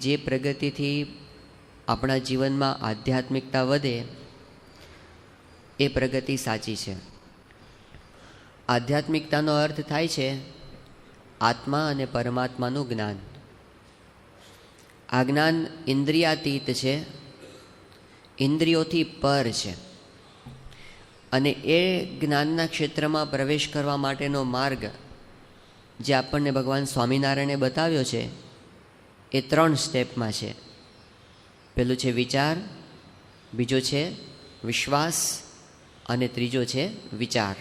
જે પ્રગતિથી આપણા જીવનમાં આધ્યાત્મિકતા વધે એ પ્રગતિ સાચી છે. આધ્યાત્મિકતાનો અર્થ થાય છે આત્મા અને પરમાત્માનું જ્ઞાન. આ જ્ઞાન ઇન્દ્રિયાતીત છે, ઇન્દ્રિયોથી પર છે, અને એ જ્ઞાનના ક્ષેત્રમાં પ્રવેશ કરવા માટેનો માર્ગ જે આપણને ભગવાન સ્વામિનારાયણે બતાવ્યો છે એ 3 સ્ટેપમાં છે. પહેલું છે વિચાર, બીજો છે વિશ્વાસ અને ત્રીજો છે વિચાર.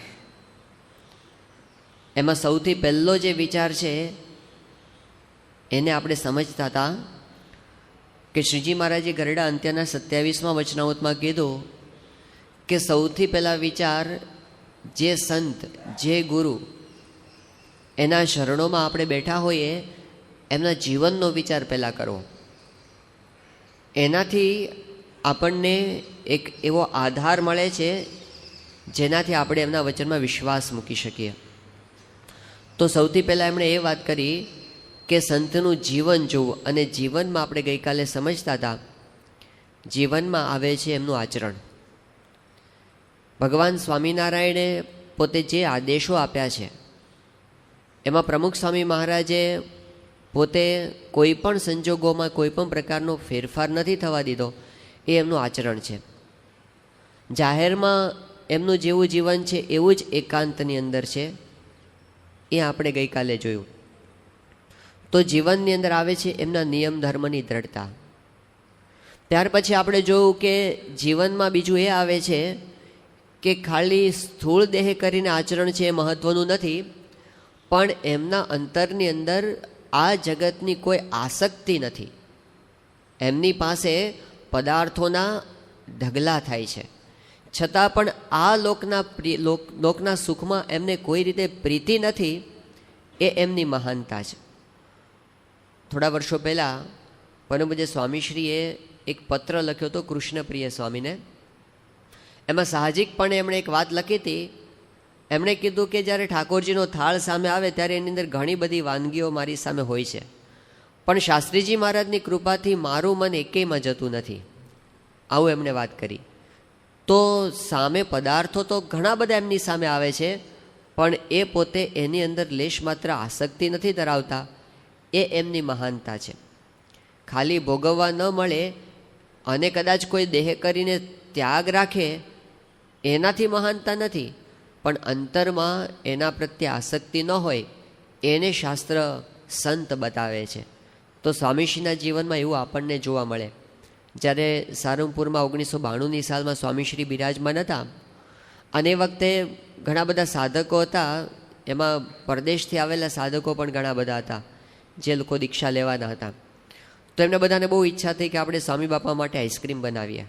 એમાં સૌથી પહેલો જે વિચાર છે એને આપણે સમજતા હતા કે શ્રીજી મહારાજે ગરડા અંત્યના 27મા વચનામૃતમાં કીધું કે સૌથી પહેલાં વિચાર જે સંત, જે ગુરુ, એના શરણોમાં આપણે બેઠા હોઈએ એમના જીવનનો વિચાર પહેલાં કરવો. એનાથી આપણને એક એવો આધાર મળે છે જેનાથી આપણે એમના વચનમાં વિશ્વાસ મૂકી શકીએ. તો સૌથી પહેલાં એમણે એ વાત કરી કે સંતનું જીવન જોવું, અને જીવનમાં આપણે ગઈકાલે સમજતા હતા જીવનમાં આવે છે એમનું આચરણ. ભગવાન સ્વામિનારાયણે પોતે જે આદેશો આપ્યા છે એમાં પ્રમુખ સ્વામી મહારાજે પોતે કોઈ પણ સંજોગોમાં કોઈ પણ પ્રકારનો ફેરફાર નથી થવા દીધો. એ એમનું આચરણ છે. જાહેરમાં એમનું જેવું જીવન છે એવું જ એકાંતની અંદર છે, એ આપણે ગઈકાલે જોયું. તો જીવનની અંદર આવે છે એમના નિયમ ધર્મની દ્રઢતા. ત્યાર પછી આપણે જોયું કે જીવનમાં બીજું એ આવે છે કે ખાલી સ્થૂળ દેહ કરીને આચરણ છે એ મહત્ત્વનું નથી, પણ એમના અંતરની અંદર આ જગતની કોઈ આસક્તિ નથી. એમની પાસે પદાર્થોના ઢગલા થાય છે, છતાં પણ આ લોકના સુખમાં એમને કોઈ રીતે પ્રીતિ નથી. એ એમની મહાનતા છે. થોડા વર્ષો પહેલાં પરમ પૂજ્ય સ્વામીશ્રીએ એક પત્ર લખ્યો હતો કૃષ્ણપ્રિય સ્વામીને. એમાં સાહજિકપણે એમણે એક વાત લખી હતી. એમણે કીધું કે જ્યારે ઠાકોરજીનો થાળ સામે આવે ત્યારે એની અંદર ઘણી બધી વાનગીઓ મારી સામે હોય છે, પણ શાસ્ત્રીજી મહારાજની કૃપાથી મારું મન એકેયમાં જતું નથી. આવું એમણે વાત કરી. તો સામે પદાર્થો તો ઘણા બધા એમની સામે આવે છે, પણ એ પોતે એની અંદર લેશ માત્ર આસક્તિ નથી ધરાવતા. એ એમની મહાનતા છે. ખાલી ભોગવવા ન મળે અને કદાચ કોઈ દેહ કરીને ત્યાગ રાખે એનાથી મહાનતા નથી, પણ અંતરમાં એના પ્રત્યે આસક્તિ ન હોય એને શાસ્ત્ર સંત બતાવે છે. તો સ્વામીશ્રીના જીવનમાં એવું આપણને જોવા મળે. જ્યારે સારંગપુરમાં 1992ની સાલમાં સ્વામીશ્રી બિરાજમાન હતા, અને એ વખતે ઘણા બધા સાધકો હતા. એમાં પરદેશથી આવેલા સાધકો પણ ઘણા બધા હતા જે લોકો દીક્ષા લેવાના હતા. તો એમને બધાને બહુ ઈચ્છા થઈ કે આપણે સ્વામી બાપા માટે આઈસ્ક્રીમ બનાવીએ.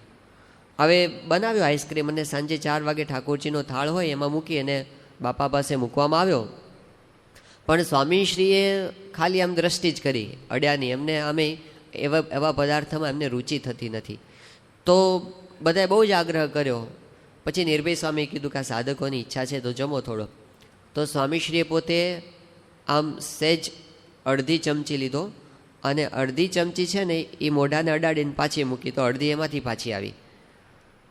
હવે બનાવ્યો આઈસ્ક્રીમ, અને સાંજે 4 વાગે ઠાકોરજીનો થાળ હોય એમાં મૂકી અને બાપા પાસે મૂકવામાં આવ્યો. પણ સ્વામીશ્રીએ ખાલી આમ દ્રષ્ટિ જ કરી, અડ્યા નહીં. એમને આમે એવા પદાર્થમાં એમને રુચિ થતી નથી. તો બધાએ બહુ જ આગ્રહ કર્યો. પછી નિર્ભય સ્વામીએ કીધું કે આ સાધકોની ઈચ્છા છે તો જમો થોડો. તો સ્વામીશ્રીએ પોતે આમ સહેજ અડધી ચમચી લીધો, અને અડધી ચમચી છે ને એ મોઢાને અડાડીને પાછી મૂકી, તો અડધી એમાંથી પાછી આવી.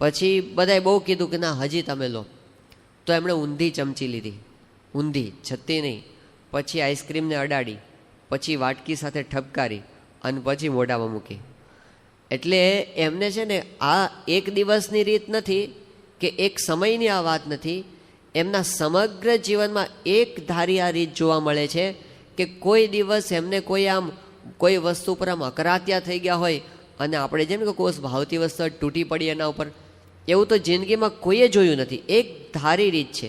પછી બધાએ બહુ કીધું કે ના હજી તમે લો. તો એમણે ઊંધી ચમચી લીધી, ઊંધી, છત્તી નહીં. પછી આઈસ્ક્રીમને અડાડી, પછી વાટકી સાથે ઠપકારી અને પછી મોઢામાં મૂકી. એટલે એમને છે ને આ એક દિવસની રીત નથી કે એક સમયની આ વાત નથી. એમના સમગ્ર જીવનમાં એક ધારી આ રીત જોવા મળે છે કે કોઈ દિવસ એમને કોઈ વસ્તુ પર આમ અકરાત્યા થઈ ગયા હોય, અને આપણે જેમ કે કોઈ ભાવતી વસ્તુ તૂટી પડી એના ઉપર, એવું તો જિંદગીમાં કોઈએ જોયું નથી. એક ધારી રીત છે.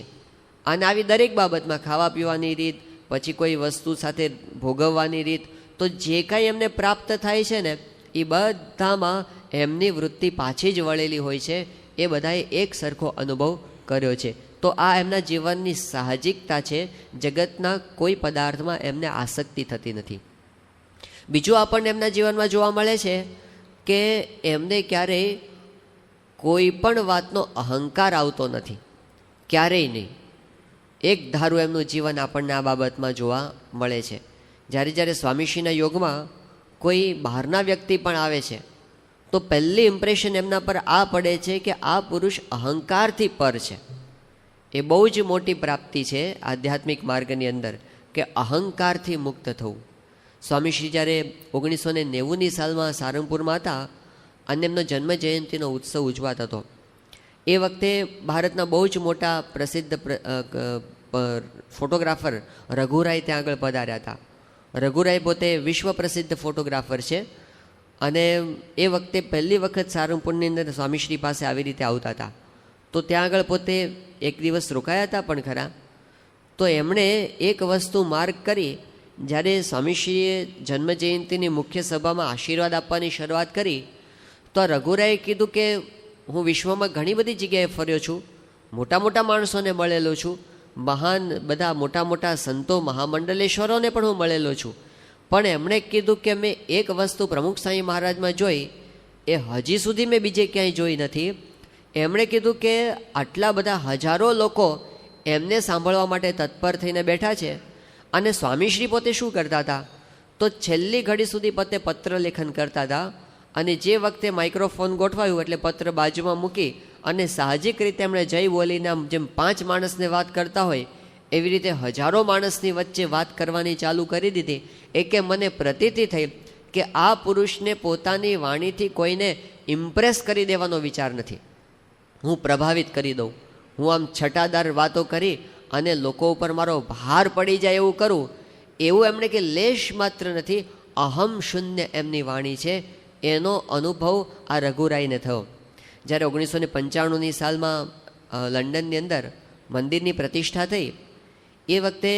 અને આવી દરેક બાબતમાં ખાવા પીવાની રીત, પછી કોઈ વસ્તુ સાથે ભોગવવાની રીત, તો જે કાંઈ એમને પ્રાપ્ત થાય છે ને એ બધામાં એમની વૃત્તિ પાછી જ વળેલી હોય છે. એ બધાએ એક સરખો અનુભવ કર્યો છે. તો આ એમના જીવનની સાહજિકતા છે. જગતના કોઈ પદાર્થમાં એમને આસક્તિ થતી નથી. બીજું આપણને એમના જીવનમાં જોવા મળે છે કે એમને ક્યારેય કોઈ પણ વાતનો અહંકાર આવતો નથી, ક્યારેય નહીં. એક ધારું એમનું જીવન આપણને આ બાબતમાં જોવા મળે છે. જ્યારે જ્યારે સ્વામીશ્રીના યોગમાં કોઈ બહારના વ્યક્તિ પણ આવે છે તો પહેલી ઇમ્પ્રેશન એમના પર આ પડે છે કે આ પુરુષ અહંકારથી પર છે. એ બહુ જ મોટી પ્રાપ્તિ છે આધ્યાત્મિક માર્ગની અંદર, કે અહંકારથી મુક્ત થવું. સ્વામીશ્રી જ્યારે 1990ની સાલમાં સારંગપુરમાં હતા અને એમનો જન્મ જયંતિનો ઉત્સવ ઉજવાતો હતો, એ વખતે ભારતના બહુ જ મોટા પ્રસિદ્ધ ફોટોગ્રાફર રઘુરાય ત્યાં આગળ પધાર્યા હતા. રઘુરાય પોતે વિશ્વ પ્રસિદ્ધ ફોટોગ્રાફર છે અને એ વખતે પહેલી વખત સારંગપુરની અંદર સ્વામીશ્રી પાસે આવી રીતે આવતા હતા. તો ત્યાં આગળ પોતે એક દિવસ રોકાયા હતા પણ ખરા. તો એમણે એક વસ્તુ માર્ક કરી, જ્યારે સ્વામીશ્રીએ જન્મજયંતિની મુખ્ય સભામાં આશીર્વાદ આપવાની શરૂઆત કરી તો રઘુરાયે કીધું કે હું વિશ્વમાં ઘણી બધી જગ્યાએ ફર્યો છું, મોટા મોટા માણસોને મળેલો છું, મહાન બધા મોટા મોટા સંતો મહામંડલેશ્વરોને પણ હું મળેલો છું, પણ એમણે કીધું કે મેં એક વસ્તુ પ્રમુખ સ્વામી મહારાજમાં જોઈ, એ હજી સુધી મેં બીજે ક્યાંય જોઈ નથી. એમણે કીધું કે આટલા બધા હજારો લોકો એમને સાંભળવા માટે તત્પર થઈને બેઠા છે અને સ્વામીશ્રી પોતે શું કરતા હતા, તો છેલ્લી ઘડી સુધી પોતે પત્ર લેખન કરતા હતા અને જે વખતે માઇક્રોફોન ગોઠવાયું એટલે પત્ર બાજુમાં મૂકી અને સાહજિક રીતે એમણે જય બોલીને જેમ 5 માણસને વાત કરતા હોય એવી રીતે હજારો માણસની વચ્ચે વાત કરવાની ચાલુ કરી દીધી. એ કે મને પ્રતીતિ થઈ કે આ પુરુષને પોતાની વાણીથી કોઈને ઇમ્પ્રેસ કરી દેવાનો વિચાર નથી, હું પ્રભાવિત કરી દઉં, હું આમ છટાદાર વાતો કરી અને લોકો ઉપર મારો ભાર પડી જાય એવું કરું, એવું એમણે કે લેશ માત્ર નથી, અહમ શૂન્ય એમની વાણી છે. એનો અનુભવ આ રઘુરાયને થયો. જ્યારે 1995ની સાલમાં લંડનની અંદર મંદિરની પ્રતિષ્ઠા થઈ, એ વખતે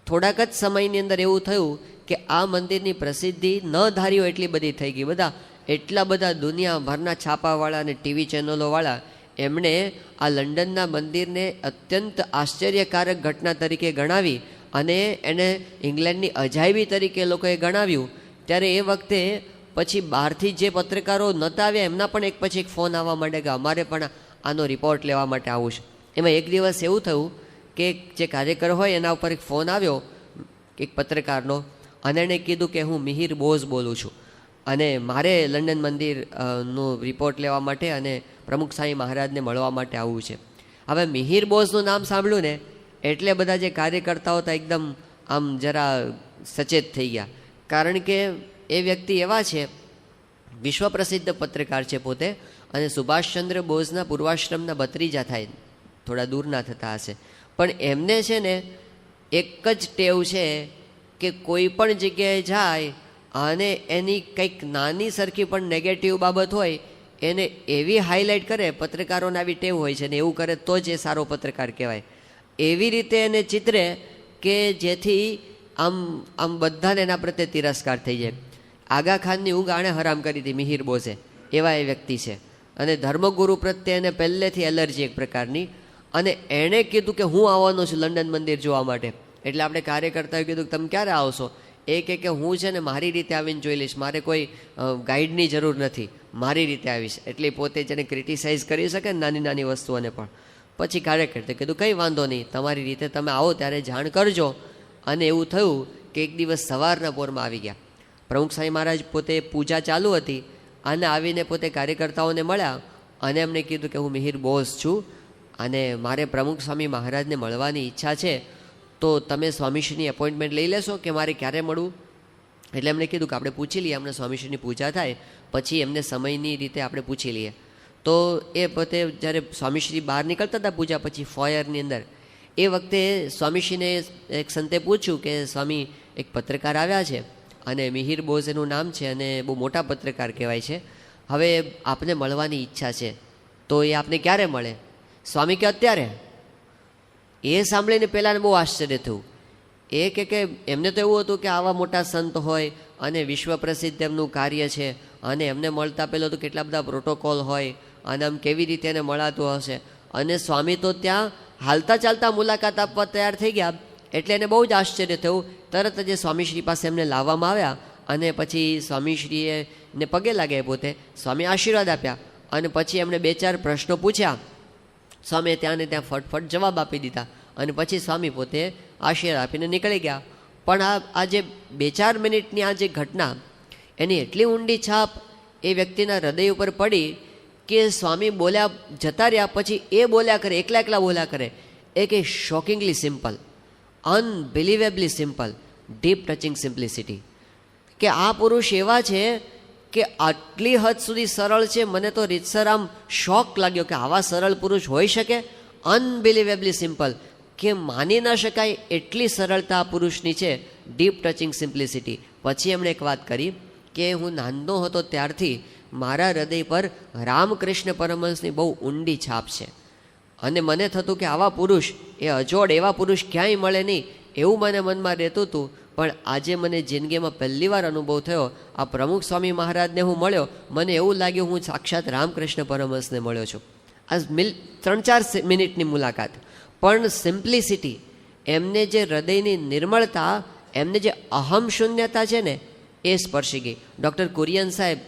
થોડાક જ સમયની અંદર એવું થયું કે આ મંદિરની પ્રસિદ્ધિ ન ધાર્યો એટલી બધી થઈ ગઈ. બધા એટલા બધા દુનિયાભરના છાપાવાળા અને ટીવી ચેનલોવાળા એમણે આ લંડનના મંદિરને અત્યંત આશ્ચર્યકારક ઘટના તરીકે ગણાવી અને એને ઇંગ્લેન્ડની અજાયબી તરીકે લોકોએ ગણાવ્યું. ત્યારે એ વખતે પછી બહારથી જે પત્રકારો નહોતા આવ્યા એમના પણ એક પછી એક ફોન આવવા માંડે કે અમારે પણ આનો રિપોર્ટ લેવા માટે આવું છે. એમાં એક દિવસ એવું થયું કે જે કાર્યકર હોય એના ઉપર એક ફોન આવ્યો એક પત્રકારનો અને એણે કીધું કે હું મિહિર બોઝ બોલું છું અને મારે લંડન મંદિરનો રિપોર્ટ લેવા માટે અને પ્રમુખ સ્વામી મહારાજને મળવા માટે આવવું છે. હવે મિહિર બોઝનું નામ સાંભળ્યું ને એટલે બધા જે કાર્યકર્તાઓ હતા એકદમ આમ જરા સચેત થઈ ગયા, કારણ કે એ વ્યક્તિ એવા છે, વિશ્વ પ્રસિદ્ધ પત્રકાર છે પોતે અને સુભાષચંદ્ર બોઝના પૂર્વાશ્રમના ભત્રીજા થાય, થોડા દૂરના થતા હશે, પણ એમને છે ને એક જ ટેવ છે કે કોઈ પણ જગ્યાએ જાય અને એની કંઈક નાની સરખી પણ નેગેટિવ બાબત હોય એને એવી હાઇલાઇટ કરે. પત્રકારોને આવી ટેવ હોય છે ને એવું કરે તો જ એ સારો પત્રકાર કહેવાય. એવી રીતે એને ચિત્રે કે જેથી આમ બધાને એના પ્રત્યે તિરસ્કાર થઈ જાય. આગા ખાનની ઊંઘ આણે હરામ કરી હતી મિહિર બોઝે, એવા એ વ્યક્તિ છે અને ધર્મગુરુ પ્રત્યે એને પહેલેથી એલર્જી એક પ્રકારની. અને એણે કીધું કે હું આવવાનો છું લંડન મંદિર જોવા માટે. એટલે આપણે કાર્યકર્તાએ કીધું કે તમે ક્યારે આવશો? એ કે હું છે ને મારી રીતે આવીને જોઈ લઈશ, મારે કોઈ ગાઈડની જરૂર નથી, મારી રીતે આવીશ. એટલે પોતે જેને ક્રિટિસાઇઝ કરી શકે ને નાની નાની વસ્તુઓને પણ. પછી કાર્યકર્તાએ કીધું કંઈ વાંધો નહીં, તમારી રીતે તમે આવો ત્યારે જાણ કરજો. અને એવું થયું કે એક દિવસ સવારના પોરમાં આવી ગયા. પ્રમુખ સ્વામી મહારાજ પોતે પૂજા ચાલુ હતી અને આવીને પોતે કાર્યકર્તાઓને મળ્યા અને એમણે કીધું કે હું મિહિર બોઝ છું અને મારે પ્રમુખ સ્વામી મહારાજને મળવાની ઈચ્છા છે, તો તમે સ્વામીશ્રીની એપોઇન્ટમેન્ટ લઈ લેશો કે મારે ક્યારે મળવું? એટલે એમણે કીધું કે આપણે પૂછી લઈએ, આપણે સ્વામીશ્રીની પૂજા થાય પછી એમને સમયની રીતે આપણે પૂછી લઈએ. તો એ પોતે જ્યારે સ્વામીશ્રી બહાર નીકળતા હતા પૂજા પછી ફોયરની અંદર, એ વખતે સ્વામીશ્રીને એક સંતે પૂછ્યું કે સ્વામી એક પત્રકાર આવ્યા છે અને મિહિર બોઝ એનું નામ છે અને બહુ મોટા પત્રકાર કહેવાય છે, હવે આપને મળવાની ઈચ્છા છે, તો એ આપને ક્યારે મળે? સ્વામી કે અત્યારે. એ સાંભળીને પહેલાંને બહુ આશ્ચર્ય થયું. એ કે એમને તો એવું હતું કે આવા મોટા સંત હોય અને વિશ્વ પ્રસિદ્ધ એમનું કાર્ય છે અને એમને મળતા પહેલાં તો કેટલા બધા પ્રોટોકોલ હોય અને આમ કેવી રીતે એને મળાતું હશે. અને સ્વામી તો ત્યાં હાલતા ચાલતા મુલાકાત આપવા તૈયાર થઈ ગયા. એટલે એને બહુ જ આશ્ચર્ય થયું. તરત જ સ્વામીશ્રી પાસે એમને લાવવામાં આવ્યા અને પછી સ્વામીશ્રીએ ને પગે લાગ્યા, પોતે સ્વામી આશીર્વાદ આપ્યા અને પછી એમણે 2-4 પ્રશ્નો પૂછ્યા. સ્વામીએ ત્યાં ને ત્યાં ફટફટ જવાબ આપી દીધા અને પછી સ્વામી પોતે આશીર્વાદ આપીને નીકળી ગયા. પણ આ જે 2-4 મિનિટની આ જે ઘટના, એની એટલી ઊંડી છાપ એ વ્યક્તિના હૃદય ઉપર પડી કે સ્વામી બોલ્યા જતા રહ્યા પછી એ બોલ્યા કરે, એકલા એકલા બોલ્યા કરે. એ કે shockingly simple, unbelievably simple, deep touching simplicity. કે આ પુરુષ એવા છે કે આટલી હદ સુધી સરળ છે. મને તો રીતસર આમ શોક લાગ્યો કે આવા સરળ પુરુષ હોઈ શકે. અનબિલિવેબલી સિમ્પલ, કે માની ન શકાય એટલી સરળતા આ પુરુષની છે. Deep touching simplicity. પછી એમણે એક વાત કરી કે હું નાનો હતો ત્યારથી મારા હૃદય પર રામકૃષ્ણ પરમહંસની બહુ ઊંડી છાપ છે, અને મને થતું કે આવા પુરુષ, એ અજોડ એવા પુરુષ ક્યાંય મળે નહીં એવું મને મનમાં રહેતું હતું. પણ આજે મને જિંદગીમાં પહેલી વાર અનુભવ થયો. આ પ્રમુખ સ્વામી મહારાજને હું મળ્યો, મને એવું લાગ્યું હું સાક્ષાત રામકૃષ્ણ પરમહંસને મળ્યો છું. આ 3-4 મિનિટની મુલાકાત, પણ સિમ્પ્લિસિટી, એમને જે હૃદયની નિર્મળતા, એમને જે અહમ શૂન્યતા છે ને, એ સ્પર્શી ગઈ. ડૉક્ટર કુરિયન સાહેબ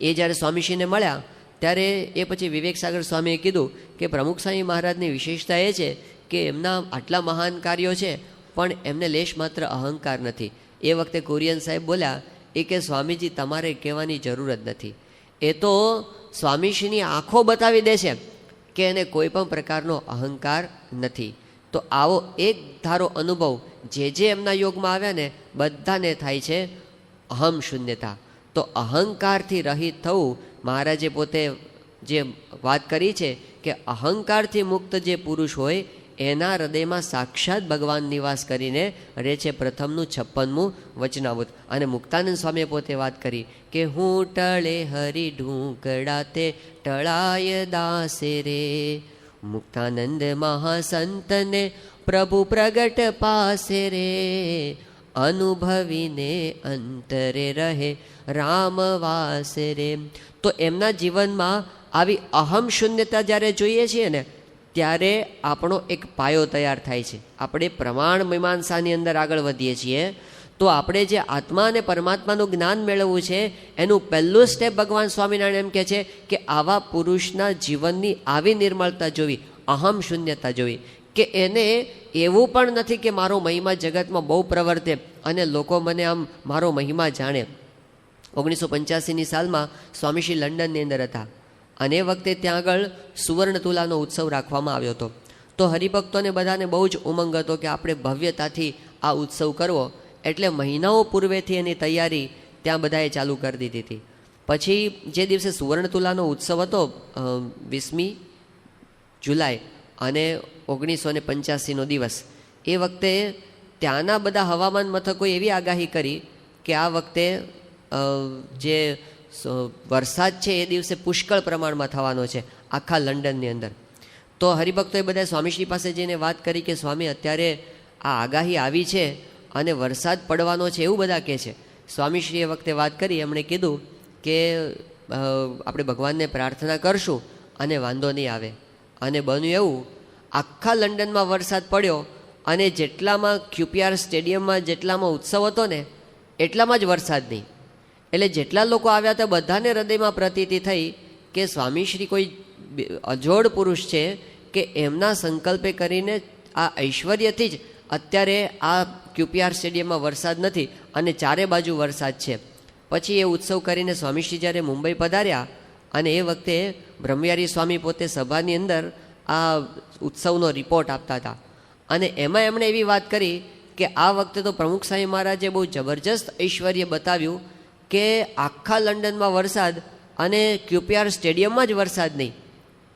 એ જ્યારે સ્વામીશ્રીને મળ્યા ત્યારે એ પછી વિવેક સાગર સ્વામીએ કીધું કે પ્રમુખ સ્વામી મહારાજની વિશેષતા એ છે કે એમના આટલા મહાન કાર્યો છે પણ એમને લેશ માત્ર અહંકાર નથી. એ વખતે કુરિયન સાહેબ બોલ્યા એ કે સ્વામીજી તમારે કહેવાની જરૂર જ નથી, એ તો સ્વામીશ્રીની આંખો બતાવી દે છે કે એને કોઈ પણ પ્રકારનો અહંકાર નથી. તો આવો એક ધારો અનુભવ જે એમના યોગમાં આવ્યા ને બધાને થાય છે અહમ શૂન્યતા. તો અહંકારથી રહિત થવું, મહારાજે પોતે જે વાત કરી છે કે અહંકારથી મુક્ત જે પુરુષ હોય એના હૃદયમાં સાક્ષાત ભગવાન નિવાસ કરીને રહે છે. પ્રથમનું 56મું વચનામૃત. અને મુક્તાનંદ સ્વામીએ પોતે વાત કરી કે હું ટળે હરી ઢૂંકડાતે ટળાય દાસે રે, મુક્તાનંદ મહાસંતને પ્રભુ પ્રગટ પાસે રે, અનુભવીને અંતરે રહે રામવાસે રે. તો એમના જીવનમાં આવી અહમ શૂન્યતા જ્યારે જોઈએ છીએ ને ત્યારે આપણો એક પાયો તૈયાર થાય છે. આપણે પ્રમાણ મીમાંસાની અંદર આગળ વધીએ છીએ તો આપણે જે આત્મા અને પરમાત્માનું જ્ઞાન મેળવવું છે એનું પહેલું સ્ટેપ ભગવાન સ્વામિનારાયણ એમ કહે છે કે આવા પુરુષના જીવનની આવી નિર્મળતા જોવી, અહમ શૂન્યતા જોવી, કે એને એવું પણ નથી કે મારો મહિમા જગતમાં બહુ પ્રવર્તે અને લોકો મને આમ મારો મહિમા જાણે. 1985ની સાલમાં સ્વામીશ્રી લંડનની અંદર હતા અને એ વખતે ત્યાં આગળ સુવર્ણ તુલાનો ઉત્સવ રાખવામાં આવ્યો હતો. તો હરિભક્તોને બધાને બહુ જ ઉમંગ હતો કે આપણે ભવ્યતાથી આ ઉત્સવ કરવો, એટલે મહિનાઓ પૂર્વેથી એની તૈયારી ત્યાં બધાએ ચાલુ કરી દીધી હતી. પછી જે દિવસે સુવર્ણ તુલાનો ઉત્સવ હતો 20મી જુલાઈ અને 1985નો દિવસ, એ વખતે ત્યાંના બધા હવામાન મથકોએ એવી આગાહી કરી કે આ વખતે જે વરસાદ છે એ દિવસે પુષ્કળ પ્રમાણમાં થવાનો છે આખા લંડનની અંદર. તો હરિભક્તોએ બધા સ્વામીશ્રી પાસે જઈને વાત કરી કે સ્વામી અત્યારે આ આગાહી આવી છે અને વરસાદ પડવાનો છે એવું બધા કહે છે. સ્વામીશ્રીએ વખતે વાત કરી, એમણે કીધું કે આપણે ભગવાનને પ્રાર્થના કરશું અને વાંધો નહીં આવે. અને બન્યું એવું, આખા લંડનમાં વરસાદ પડ્યો અને જેટલામાં QPR સ્ટેડિયમમાં જેટલામાં ઉત્સવ હતો ને એટલામાં જ વરસાદ નહીં. એટલે જેટલા લોકો આવ્યા હતા બધાને હૃદયમાં પ્રતીતિ થઈ કે સ્વામીશ્રી કોઈ અજોડ પુરુષ છે કે એમના સંકલ્પે કરીને આ ઐશ્વર્યથી જ અત્યારે આ QPR સ્ટેડિયમમાં વરસાદ નથી અને ચારે બાજુ વરસાદ છે. પછી એ ઉત્સવ કરીને સ્વામીશ્રી જ્યારે મુંબઈ પધાર્યા અને એ વખતે બ્રહ્મયારી સ્વામી પોતે સભાની અંદર આ ઉત્સવનો રિપોર્ટ આપતા હતા અને એમાં એમણે એવી વાત કરી કે આ વખતે તો પ્રમુખ સ્વામી મહારાજે બહુ જબરજસ્ત ઐશ્વર્ય બતાવ્યું કે આખા લંડનમાં વરસાદ અને QPR સ્ટેડિયમમાં જ વરસાદ નહીં,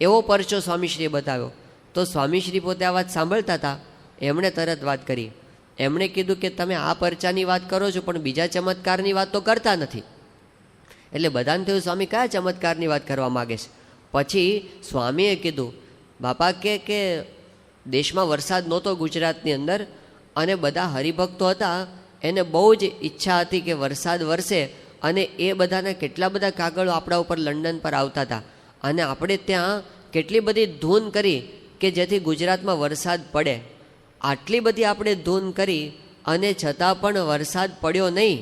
એવો પરચો સ્વામીશ્રીએ બતાવ્યો. તો સ્વામીશ્રી પોતે આ વાત સાંભળતા હતા, એમણે તરત વાત કરી. એમણે કીધું કે તમે આ પરચાની વાત કરો છો પણ બીજા ચમત્કારની વાત તો કરતા નથી. એટલે બધાને થયું સ્વામી કયા ચમત્કારની વાત કરવા માગે છે. પછી સ્વામીએ કીધું બાપા કે દેશમાં વરસાદ નહોતો ગુજરાતની અંદર અને બધા હરિભક્તો હતા, એને બહુ જ ઈચ્છા હતી કે વરસાદ વરસે અને એ બધાના કેટલા બધા કાગળો આપણા ઉપર લંડન પર આવતા હતા અને આપણે ત્યાં કેટલી બધી ધૂન કરી કે જેથી ગુજરાતમાં વરસાદ પડે. આટલી બધી આપણે ધૂન કરી અને છતાં પણ વરસાદ પડ્યો નહીં,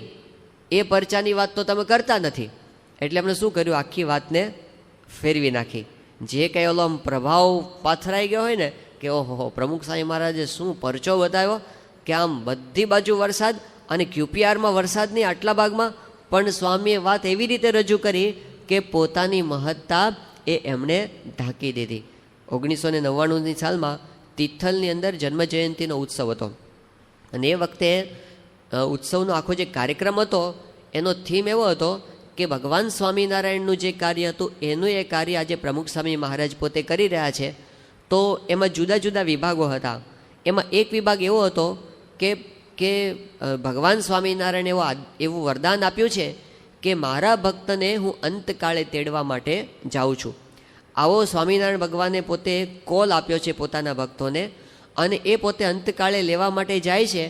એ પરચાની વાત તો તમે કરતા નથી. એટલે એમણે શું કર્યું, આખી વાતને ફેરવી નાખી. જે કંઈ ઓલો પ્રભાવ પાથરાઈ ગયો હોય ને કે ઓહો પ્રમુખ સ્વામી મહારાજે શું પરચો બતાવ્યો કે કે આમ બધી બાજુ વરસાદ અને QPRમાં વરસાદની આટલા ભાગમાં પણ સ્વામીએ વાત એવી રીતે રજૂ કરી કે પોતાની મહત્તા એ એમણે ઢાંકી દીધી. 1999ની સાલમાં તિથલની અંદર જન્મજયંતિનો ઉત્સવ હતો અને એ વખતે ઉત્સવનો આખો જે કાર્યક્રમ હતો એનો થીમ એવો હતો કે ભગવાન સ્વામિનારાયણનું જે કાર્ય હતું એનું એ કાર્ય આજે પ્રમુખ સ્વામી મહારાજ પોતે કરી રહ્યા છે. તો એમાં જુદા જુદા વિભાગો હતા. એમાં એક વિભાગ એવો હતો કે ભગવાન સ્વામિનારાયણ એવું વરદાન આપ્યું છે કે મારા ભક્તને હું અંતકાળે તેડવા માટે જાઉં છું. આવો સ્વામિનારાયણ ભગવાને પોતે કોલ આપ્યો છે પોતાના ભક્તોને અને એ પોતે અંતકાળે લેવા માટે જાય છે.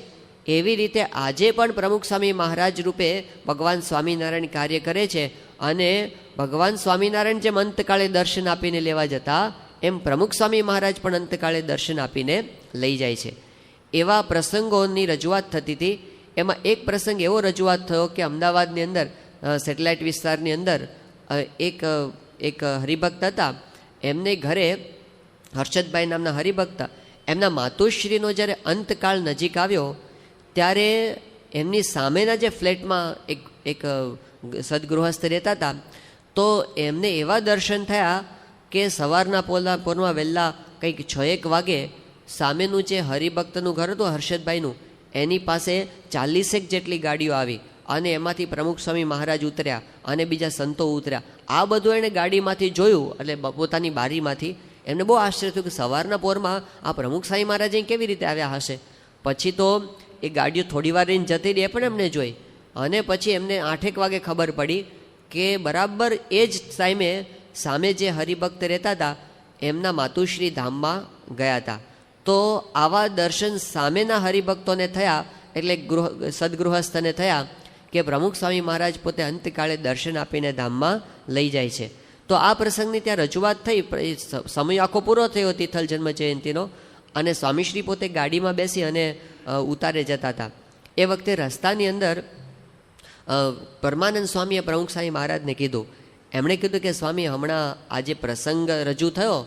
એવી રીતે આજે પણ પ્રમુખ સ્વામી મહારાજ રૂપે ભગવાન સ્વામિનારાયણ કાર્ય કરે છે અને ભગવાન સ્વામિનારાયણ જેમ અંતકાળે દર્શન આપીને લેવા જતા એમ પ્રમુખ સ્વામી મહારાજ પણ અંતકાળે દર્શન આપીને લઈ જાય છે. એવા પ્રસંગોની રજૂઆત થતી હતી. એમાં એક પ્રસંગ એવો રજૂઆત થયો કે અમદાવાદની અંદર સેટેલાઇટ વિસ્તારની અંદર એક હરિભક્ત હતા. એમને ઘરે હર્ષદભાઈ નામના હરિભક્ત એમના માતુશ્રીનો જ્યારે અંતકાળ નજીક આવ્યો ત્યારે એમની સામેના જે ફ્લેટમાં એક સદગૃહસ્થ રહેતા હતા તો એમને એવા દર્શન થયા કે સવારના પોરમાં વહેલા કંઈક 6-1 વાગે સામેનું જે હરિભક્તનું ઘર હતું હર્ષદભાઈનું એની પાસે 40 જેટલી ગાડીઓ આવી અને એમાંથી પ્રમુખ સ્વામી મહારાજ ઉતર્યા અને બીજા સંતો ઉતર્યા. આ બધું એણે ગાડીમાંથી જોયું એટલે પોતાની બારીમાંથી એમને બહુ આશ્ચર્ય થયું કે સવારના પોરમાં આ પ્રમુખ સ્વામી મહારાજ કેવી રીતે આવ્યા હશે. પછી તો એ ગાડીઓ થોડી વાર રહીને જતી રહી એ પણ એમને જોઈ અને પછી એમને 8-1 વાગે ખબર પડી કે બરાબર એ જ ટાઈમે સામે જે હરિભક્ત રહેતા હતા એમના માતુશ્રી ધામમાં ગયા હતા. તો આવા દર્શન સામેના હરિભક્તોને થયા એટલે સદગૃહસ્થને થયા કે પ્રમુખ સ્વામી મહારાજ પોતે અંતકાળે દર્શન આપીને ધામમાં લઈ જાય છે. તો આ પ્રસંગની ત્યાં રજૂઆત થઈ. સમય આખો પૂરો થયો તિથલ જન્મ જયંતિનો અને સ્વામીશ્રી પોતે ગાડીમાં બેસી અને ઉતારે જતા હતા. એ વખતે રસ્તાની અંદર પરમાનંદ સ્વામીએ પ્રમુખ સ્વામી મહારાજને કીધું. એમણે કીધું કે સ્વામી હમણાં આ જે પ્રસંગ રજૂ થયો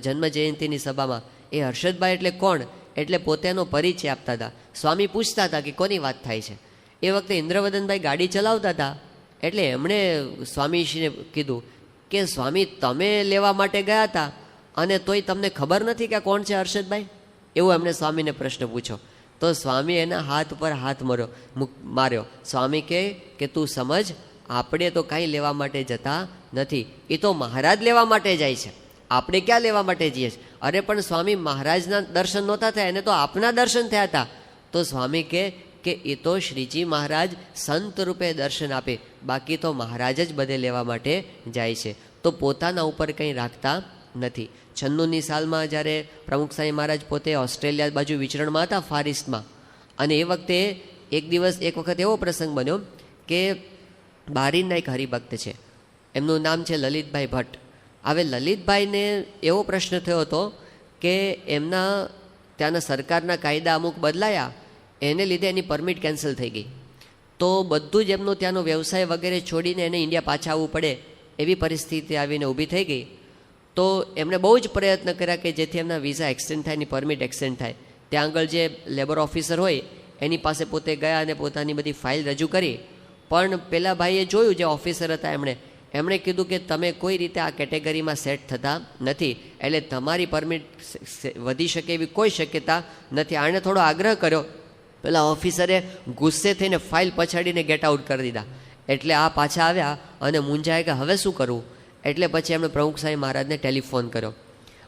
જન્મ જયંતિની સભામાં એ હર્ષદભાઈ એટલે કોણ એટલે પોતે એનો પરિચય આપતા હતા. સ્વામી પૂછતા હતા કે કોની વાત થાય છે. એ વખતે ઇન્દ્રવદનભાઈ ગાડી ચલાવતા હતા એટલે એમણે સ્વામીશ્રીને કીધું કે સ્વામી તમે લેવા માટે ગયા હતા અને તોય તમને ખબર નથી કે કોણ છે હર્ષદભાઈ, એવો એમણે સ્વામીને પ્રશ્ન પૂછ્યો. તો સ્વામી એના હાથ પર હાથ માર્યો. સ્વામી કે તું સમજ, આપણે તો કાંઈ લેવા માટે જતા નથી, એ તો મહારાજ લેવા માટે જાય છે, આપણે ક્યાં લેવા માટે જઈએ છીએ. અરે પણ સ્વામી મહારાજના દર્શન નહોતા થયા, એને તો આપના દર્શન થયા હતા. તો સ્વામી કે એ તો શ્રીજી મહારાજ સંત રૂપે દર્શન આપે, બાકી તો મહારાજ જ બધે લેવા માટે જાય છે, તો પોતાના ઉપર કંઈ રાખતા નથી. 96ની સાલમાં જ્યારે પ્રમુખ સ્વામી મહારાજ પોતે ઓસ્ટ્રેલિયા બાજુ વિચરણમાં હતા ફાર ઇસ્ટમાં, અને એ વખતે એક વખત એવો પ્રસંગ બન્યો કે બારીના એક હરિભક્ત છે, એમનું નામ છે લલિતભાઈ ભટ્ટ. હવે લલિતભાઈને એવો પ્રશ્ન થયો હતો કે એમના ત્યાંના સરકારના કાયદા અમુક બદલાયા, એને લીધે એની પરમિટ કેન્સલ થઈ ગઈ. તો બધું જ એમનો ત્યાંનો વ્યવસાય વગેરે છોડીને એને ઇન્ડિયા પાછા આવવું પડે એવી પરિસ્થિતિ આવીને ઊભી થઈ ગઈ. તો એમણે બહુ જ પ્રયત્ન કર્યા કે જેથી એમના વિઝા એક્સટેન્ડ થાય, એની પરમિટ એક્સટેન્ડ થાય. ત્યાં આગળ જે લેબર ઓફિસર હોય એની પાસે પોતે ગયા અને પોતાની બધી ફાઇલ રજૂ કરી. પણ પેલા ભાઈએ જોયું, જે ઓફિસર હતા એમણે કીધું કે તમે કોઈ રીતે આ કેટેગરીમાં સેટ થતા નથી, એટલે તમારી પરમિટ વધી શકે એવી કોઈ શક્યતા નથી. આણે થોડો આગ્રહ કર્યો, પેલા ઓફિસરે ગુસ્સે થઈને ફાઇલ પછાડીને ગેટ આઉટ કરી દીધા. એટલે આ પાછા આવ્યા અને મૂંઝાય કે હવે શું કરવું. એટલે પછી એમણે પ્રમુખ સ્વામી મહારાજને ટેલિફોન કર્યો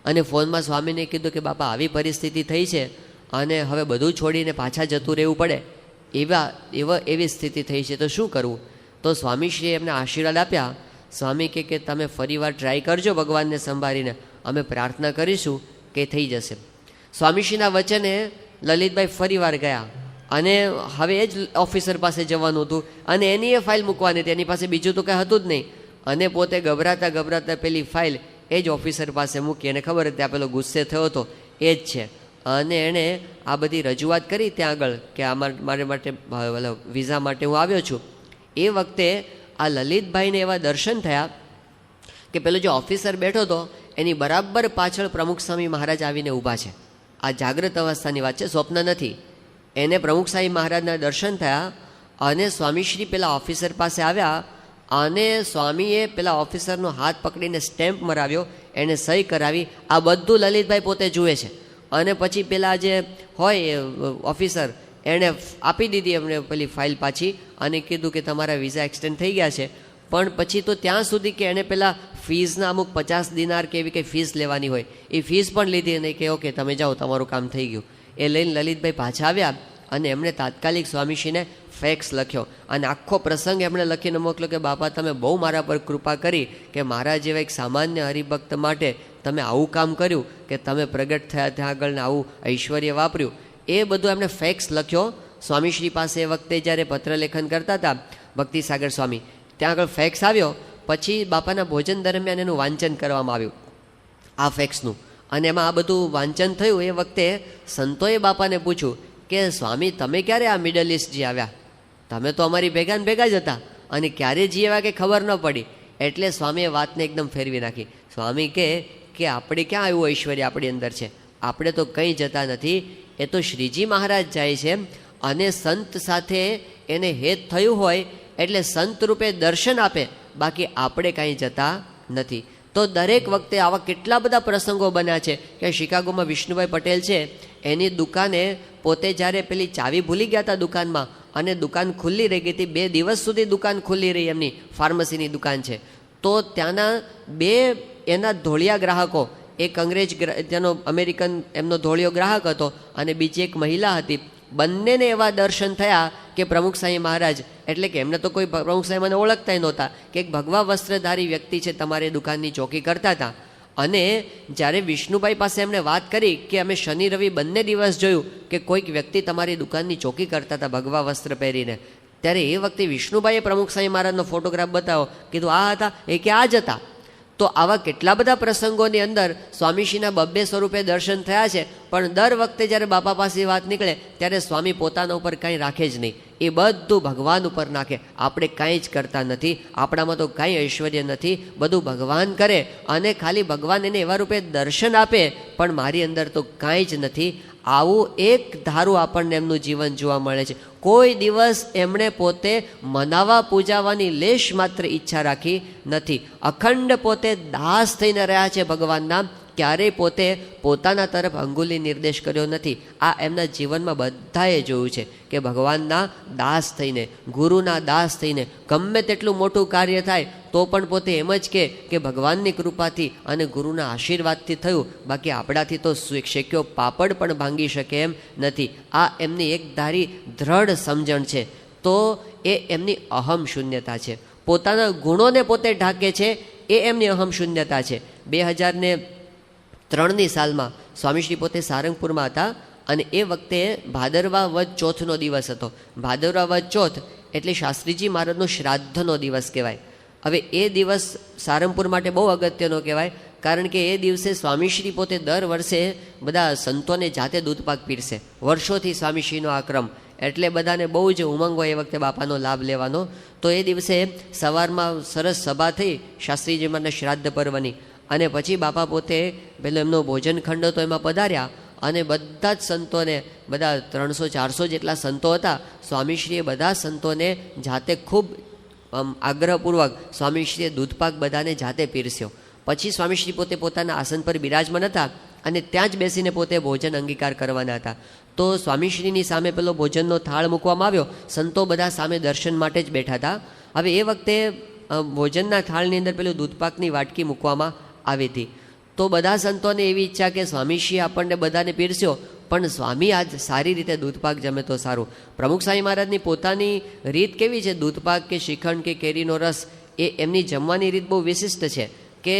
અને ફોનમાં સ્વામીને કીધું કે બાપા આવી પરિસ્થિતિ થઈ છે અને હવે બધું છોડીને પાછા જતું રહેવું પડે એવી સ્થિતિ થઈ છે, તો શું કરવું. તો સ્વામીશ્રીએ એમને આશીર્વાદ આપ્યા. સ્વામી કે તમે ફરીવાર ટ્રાય કરજો ભગવાનને સંભાળીને, અમે પ્રાર્થના કરીશું કે થઈ જશે. સ્વામીશ્રીના વચને લલિતભાઈ ફરીવાર ગયા અને હવે એ જ ઓફિસર પાસે જવાનું હતું અને એની એ ફાઇલ મૂકવાની હતી, એની પાસે બીજું તો કંઈ હતું જ નહીં. અને પોતે ગભરાતા પેલી ફાઇલ એ જ ઓફિસર પાસે મૂકી, એને ખબર હતી આ પેલો ગુસ્સે થયો હતો એ જ છે. અને એણે આ બધી રજૂઆત કરી ત્યાં આગળ કે મારે માટે વિઝા માટે હું આવ્યો છું. એ વખતે આ લલિતભાઈને એવા દર્શન થયા કે પેલો જે ઓફિસર બેઠો હતો એની બરાબર પાછળ પ્રમુખ સ્વામી મહારાજ આવીને ઊભા છે. આ જાગ્રત અવસ્થાની વાત છે, સ્વપ્ન નથી. એને પ્રમુખ સ્વામી મહારાજના દર્શન થયા અને સ્વામીશ્રી પેલા ઓફિસર પાસે આવ્યા અને સ્વામીએ પેલા ઓફિસરનો હાથ પકડીને સ્ટેમ્પ મરાવ્યો, એને સહી કરાવી. આ બધું લલિતભાઈ પોતે જુએ છે. અને પછી પેલા જે હોય ઓફિસર એણે આપી દીધી એમને પેલી ફાઇલ પાછી અને કીધું કે તમારા વિઝા એક્સટેન્ડ થઈ ગયા છે. પણ પછી તો ત્યાં સુધી કે એણે પેલા ફીઝના અમુક 50 દિનાર કે એવી કંઈ ફીસ લેવાની હોય એ ફીસ પણ લીધી અને કે ઓકે તમે જાઓ, તમારું કામ થઈ ગયું. એ લઈને લલિતભાઈ પાછા આવ્યા અને એમણે તાત્કાલિક સ્વામીશ્રીને ફેક્સ લખ્યો અને આખો પ્રસંગ એમણે લખીને મોકલ્યો કે બાપા તમે બહુ મારા પર કૃપા કરી કે મારા જેવા એક સામાન્ય હરિભક્ત માટે તમે આવું કામ કર્યું કે તમે પ્રગટ થયા ત્યાં આગળ આવું ઐશ્વર્ય વાપર્યું. એ બધું એમણે ફેક્સ લખ્યો. સ્વામીશ્રી પાસે એ વખતે જ્યારે પત્રલેખન કરતા હતા ભક્તિસાગર સ્વામી, ત્યાં આગળ ફેક્સ આવ્યો. પછી બાપાના ભોજન દરમિયાન એનું વાંચન કરવામાં આવ્યું આ ફેક્સનું, અને એમાં આ બધું વાંચન થયું. એ વખતે સંતોએ બાપાને પૂછ્યું કે સ્વામી તમે ક્યારે આ મિડલ ઇસ્ટ જી આવ્યા? તમે તો અમારી ભેગા ને ભેગા જ હતા અને ક્યારે જી આવ્યા કે ખબર ન પડી. એટલે સ્વામીએ વાતને એકદમ ફેરવી નાખી. સ્વામી કે આપણે ક્યાં આવ્યું ઐશ્વર્ય આપણી અંદર છે, આપણે તો કંઈ જતા નથી. એ તો શ્રીજી મહારાજ જાય છે અને સંત સાથે એને હેત થયું હોય એટલે સંત રૂપે દર્શન આપે, બાકી આપણે કાંઈ જતા નથી. તો દરેક વખતે આવા કેટલા બધા પ્રસંગો બન્યા છે કે શિકાગોમાં વિષ્ણુભાઈ પટેલ છે, એની દુકાને પોતે જ્યારે પેલી ચાવી ભૂલી ગયા હતા દુકાનમાં અને દુકાન ખુલ્લી રહી ગઈ હતી, 2 દિવસ સુધી દુકાન ખુલ્લી રહી, એમની ફાર્મસીની દુકાન છે. તો ત્યાંના 2 એના ધોળિયા ગ્રાહકો, એક અંગ્રેજ ત્યાંનો અમેરિકન એમનો ધોળિયો ગ્રાહક હતો અને બીજી એક મહિલા હતી. બંનેને એવા દર્શન થયા કે પ્રમુખ સાંઈ મહારાજ, એટલે કે એમને તો કોઈ પ્રમુખ સાંઈ મને ઓળખતા નહોતા, કે એક ભગવા વસ્ત્રધારી વ્યક્તિ છે તમારી દુકાનની ચોકી કરતા હતા. અને જ્યારે વિષ્ણુભાઈ પાસે એમણે વાત કરી કે અમે શનિ રવિ બંને દિવસ જોયું કે કોઈક વ્યક્તિ તમારી દુકાનની ચોકી કરતા હતા ભગવા વસ્ત્ર પહેરીને, ત્યારે એ વખતે વિષ્ણુભાઈએ પ્રમુખ સાંઈ મહારાજનો ફોટોગ્રાફ બતાવ્યો. કીધું આ હતા? એ કે આ જ હતા. તો આવા કેટલા બધા પ્રસંગોની અંદર સ્વામીશ્રીના 2 સ્વરૂપે દર્શન થયા છે. પણ દર વખતે જ્યારે બાપા પાસે વાત નીકળે ત્યારે સ્વામી પોતાના ઉપર કાંઈ રાખે જ નહીં, એ બધું ભગવાન ઉપર નાખે. આપણે કાંઈ જ કરતા નથી, આપણામાં તો કાંઈ ઐશ્વર્ય નથી, બધું ભગવાન કરે અને ખાલી ભગવાન એને એવા રૂપે દર્શન આપે, પણ મારી અંદર તો કાંઈ જ નથી. આવું એક ધારું આપણને એમનું જીવન જોવા મળે છે. કોઈ દિવસ એમણે પોતે મનાવા પૂજાવાની લેશ માત્ર ઈચ્છા રાખી નથી. અખંડ પોતે દાસ થઈને રહ્યા છે ભગવાનના, ક્યારેય પોતે પોતાના તરફ અંગુલી નિર્દેશ કર્યો નથી. આ એમના જીવનમાં બધાએ જોયું છે કે ભગવાનના દાસ થઈને, ગુરુના દાસ થઈને ગમે તેટલું મોટું કાર્ય થાય તો પણ પોતે એમ જ કે ભગવાનની કૃપાથી અને ગુરુના આશીર્વાદથી થયું, બાકી આપણાથી તો શેક્યો પાપડ પણ ભાંગી શકે એમ નથી. આ એમની એક ધારી દ્રઢ સમજણ છે. તો એ એમની અહમ શૂન્યતા છે. પોતાના ગુણોને પોતે ઢાંકે છે, એ એમની અહમ શૂન્યતા છે. 2003ની સાલમાં સ્વામીશ્રી પોતે સારંગપુરમાં હતા અને એ વખતે ભાદરવા વદ ચોથનો દિવસ હતો. ભાદરવા વદ ચોથ એટલે શાસ્ત્રીજી મહારાજનો શ્રાદ્ધનો દિવસ કહેવાય. હવે એ દિવસ સારંગપુર માટે બહુ અગત્યનો કહેવાય, કારણ કે એ દિવસે સ્વામીશ્રી પોતે દર વર્ષે બધા સંતોને જાતે દૂધપાક પીરસે. વર્ષોથી સ્વામીશ્રીનો આ ક્રમ, એટલે બધાને બહુ જ ઉમંગ હોય એ વખતે બાપાનો લાભ લેવાનો. તો એ દિવસે સવારમાં સરસ સભા થઈ શાસ્ત્રીજી મહારાજના શ્રાદ્ધ પર્વની, અને પછી બાપા પોતે પેલો એમનો ભોજન ખંડ હતો એમાં પધાર્યા અને બધા જ સંતોને, બધા 300-400 જેટલા સંતો હતા, સ્વામીશ્રીએ બધા સંતોને જાતે ખૂબ આગ્રહપૂર્વક સ્વામીશ્રીએ દૂધપાક બધાને જાતે પીરસ્યો. પછી સ્વામીશ્રી પોતે પોતાના આસન પર બિરાજમાન હતા અને ત્યાં જ બેસીને પોતે ભોજન અંગીકાર કરવાના હતા. તો સ્વામીશ્રીની સામે પેલો ભોજનનો થાળ મૂકવામાં આવ્યો. સંતો બધા સામે દર્શન માટે જ બેઠા હતા. હવે એ વખતે ભોજનના થાળની અંદર પેલું દૂધપાકની વાટકી મૂકવામાં આવી હતી. તો બધા સંતોને એવી ઈચ્છા કે સ્વામીશ્રીએ આપણને બધાને પીરસ્યો, પણ સ્વામી આજ સારી રીતે દૂધપાક જમે તો સારું. પ્રમુખ સ્વામી મહારાજની પોતાની રીત કેવી છે, દૂધપાક કે શ્રીખંડ કે કેરીનો રસ, એ એમની જમવાની રીત બહુ વિશિષ્ટ છે. કે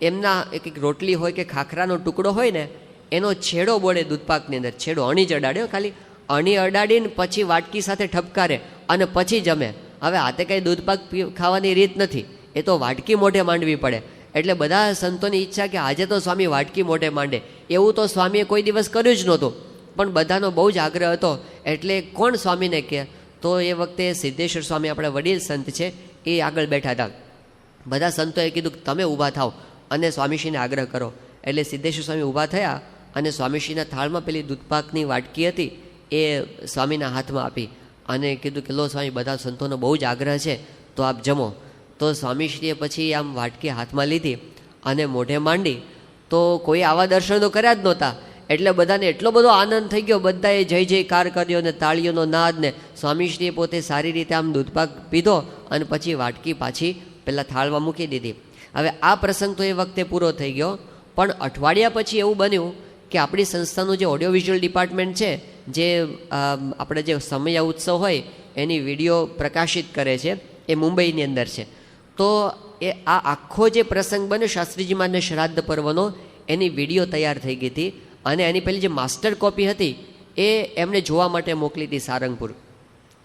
એમના એક રોટલી હોય કે ખાખરાનો ટુકડો હોય ને, એનો છેડો બોળે દૂધપાકની અંદર, છેડો અણી જ અડાડ્યો, ખાલી અણી અડાડીને પછી વાટકી સાથે ઠપકારે અને પછી જમે. હવે આ તે કંઈ દૂધપાક ખાવાની રીત નથી, એ તો વાટકી મોઢે માંડવી પડે. એટલે બધા સંતોની ઈચ્છા કે આજે તો સ્વામી વાટકી મોઢે માંડે. એવું તો સ્વામીએ કોઈ દિવસ કર્યું જ નહોતું, પણ બધાનો બહુ જ આગ્રહ હતો. એટલે કોણ સ્વામીને કહે? તો એ વખતે સિદ્ધેશ્વર સ્વામી આપણા વડીલ સંત છે, એ આગળ બેઠા હતા. બધા સંતોએ કીધું કે તમે ઊભા થાવ અને સ્વામીશ્રીને આગ્રહ કરો. એટલે સિદ્ધેશ્વર સ્વામી ઊભા થયા અને સ્વામીશ્રીના થાળમાં પેલી દૂધપાકની વાટકી હતી એ સ્વામીના હાથમાં આપી અને કીધું કે લો સ્વામી, બધા સંતોનો બહુ જ આગ્રહ છે તો આપ જમો. તો સ્વામીશ્રીએ પછી આમ વાટકી હાથમાં લીધી અને મોઢે માંડી. તો કોઈ આવા દર્શન તો કર્યા જ નહોતા, એટલે બધાને એટલો બધો આનંદ થઈ ગયો, બધાએ જય જયકાર કર્યો ને તાળીઓનો નાદ ને. સ્વામીશ્રીએ પોતે સારી રીતે આમ દૂધપાક પીધો અને પછી વાટકી પાછી પેલા થાળમાં મૂકી દીધી. હવે આ પ્રસંગ તો એ વખતે પૂરો થઈ ગયો, પણ અઠવાડિયા પછી એવું બન્યું કે આપણી સંસ્થાનું જે ઓડિયો વિઝ્યુઅલ ડિપાર્ટમેન્ટ છે, જે આપણે જે સમય ઉત્સવ હોય એની વિડીયો પ્રકાશિત કરે છે, એ મુંબઈની અંદર છે. તો એ આ આખો જે પ્રસંગ બન્યો શાસ્ત્રીજી મહારાજને શ્રાદ્ધ પર્વનો, એની વિડીયો તૈયાર થઈ ગઈ હતી અને એની પેલી જે માસ્ટર કોપી હતી એ એમને જોવા માટે મોકલી હતી સારંગપુર.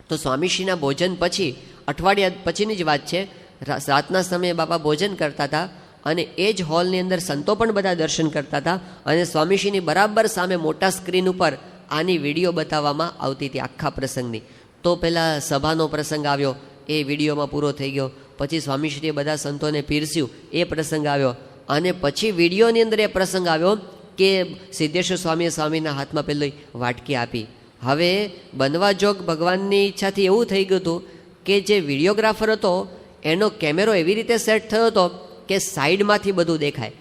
તો સ્વામીશ્રીના ભોજન પછી, અઠવાડિયા પછીની જ વાત છે, રાતના સમયે બાપા ભોજન કરતા હતા અને એ જ હોલની અંદર સંતો પણ બધા દર્શન કરતા હતા અને સ્વામીશ્રીની બરાબર સામે મોટા સ્ક્રીન ઉપર આની વિડીયો બતાવવામાં આવતી હતી આખા પ્રસંગની. તો પહેલાં સભાનો પ્રસંગ આવ્યો, એ વિડીયોમાં પૂરો થઈ ગયો. પછી સ્વામીશ્રીએ બધા સંતોને પીરસ્યું, એ પ્રસંગ આવ્યો. અને પછી વિડીયોની અંદર એ પ્રસંગ આવ્યો કે સિદ્ધેશ્વર સ્વામીએ સ્વામીના હાથમાં પેલી વાટકી આપી. હવે બનવા જોગ ભગવાનની ઈચ્છાથી એવું થઈ ગયું હતું કે જે વિડીયોગ્રાફર હતો એનો કેમેરો એવી રીતે સેટ થયો હતો કે સાઈડમાંથી બધું દેખાય.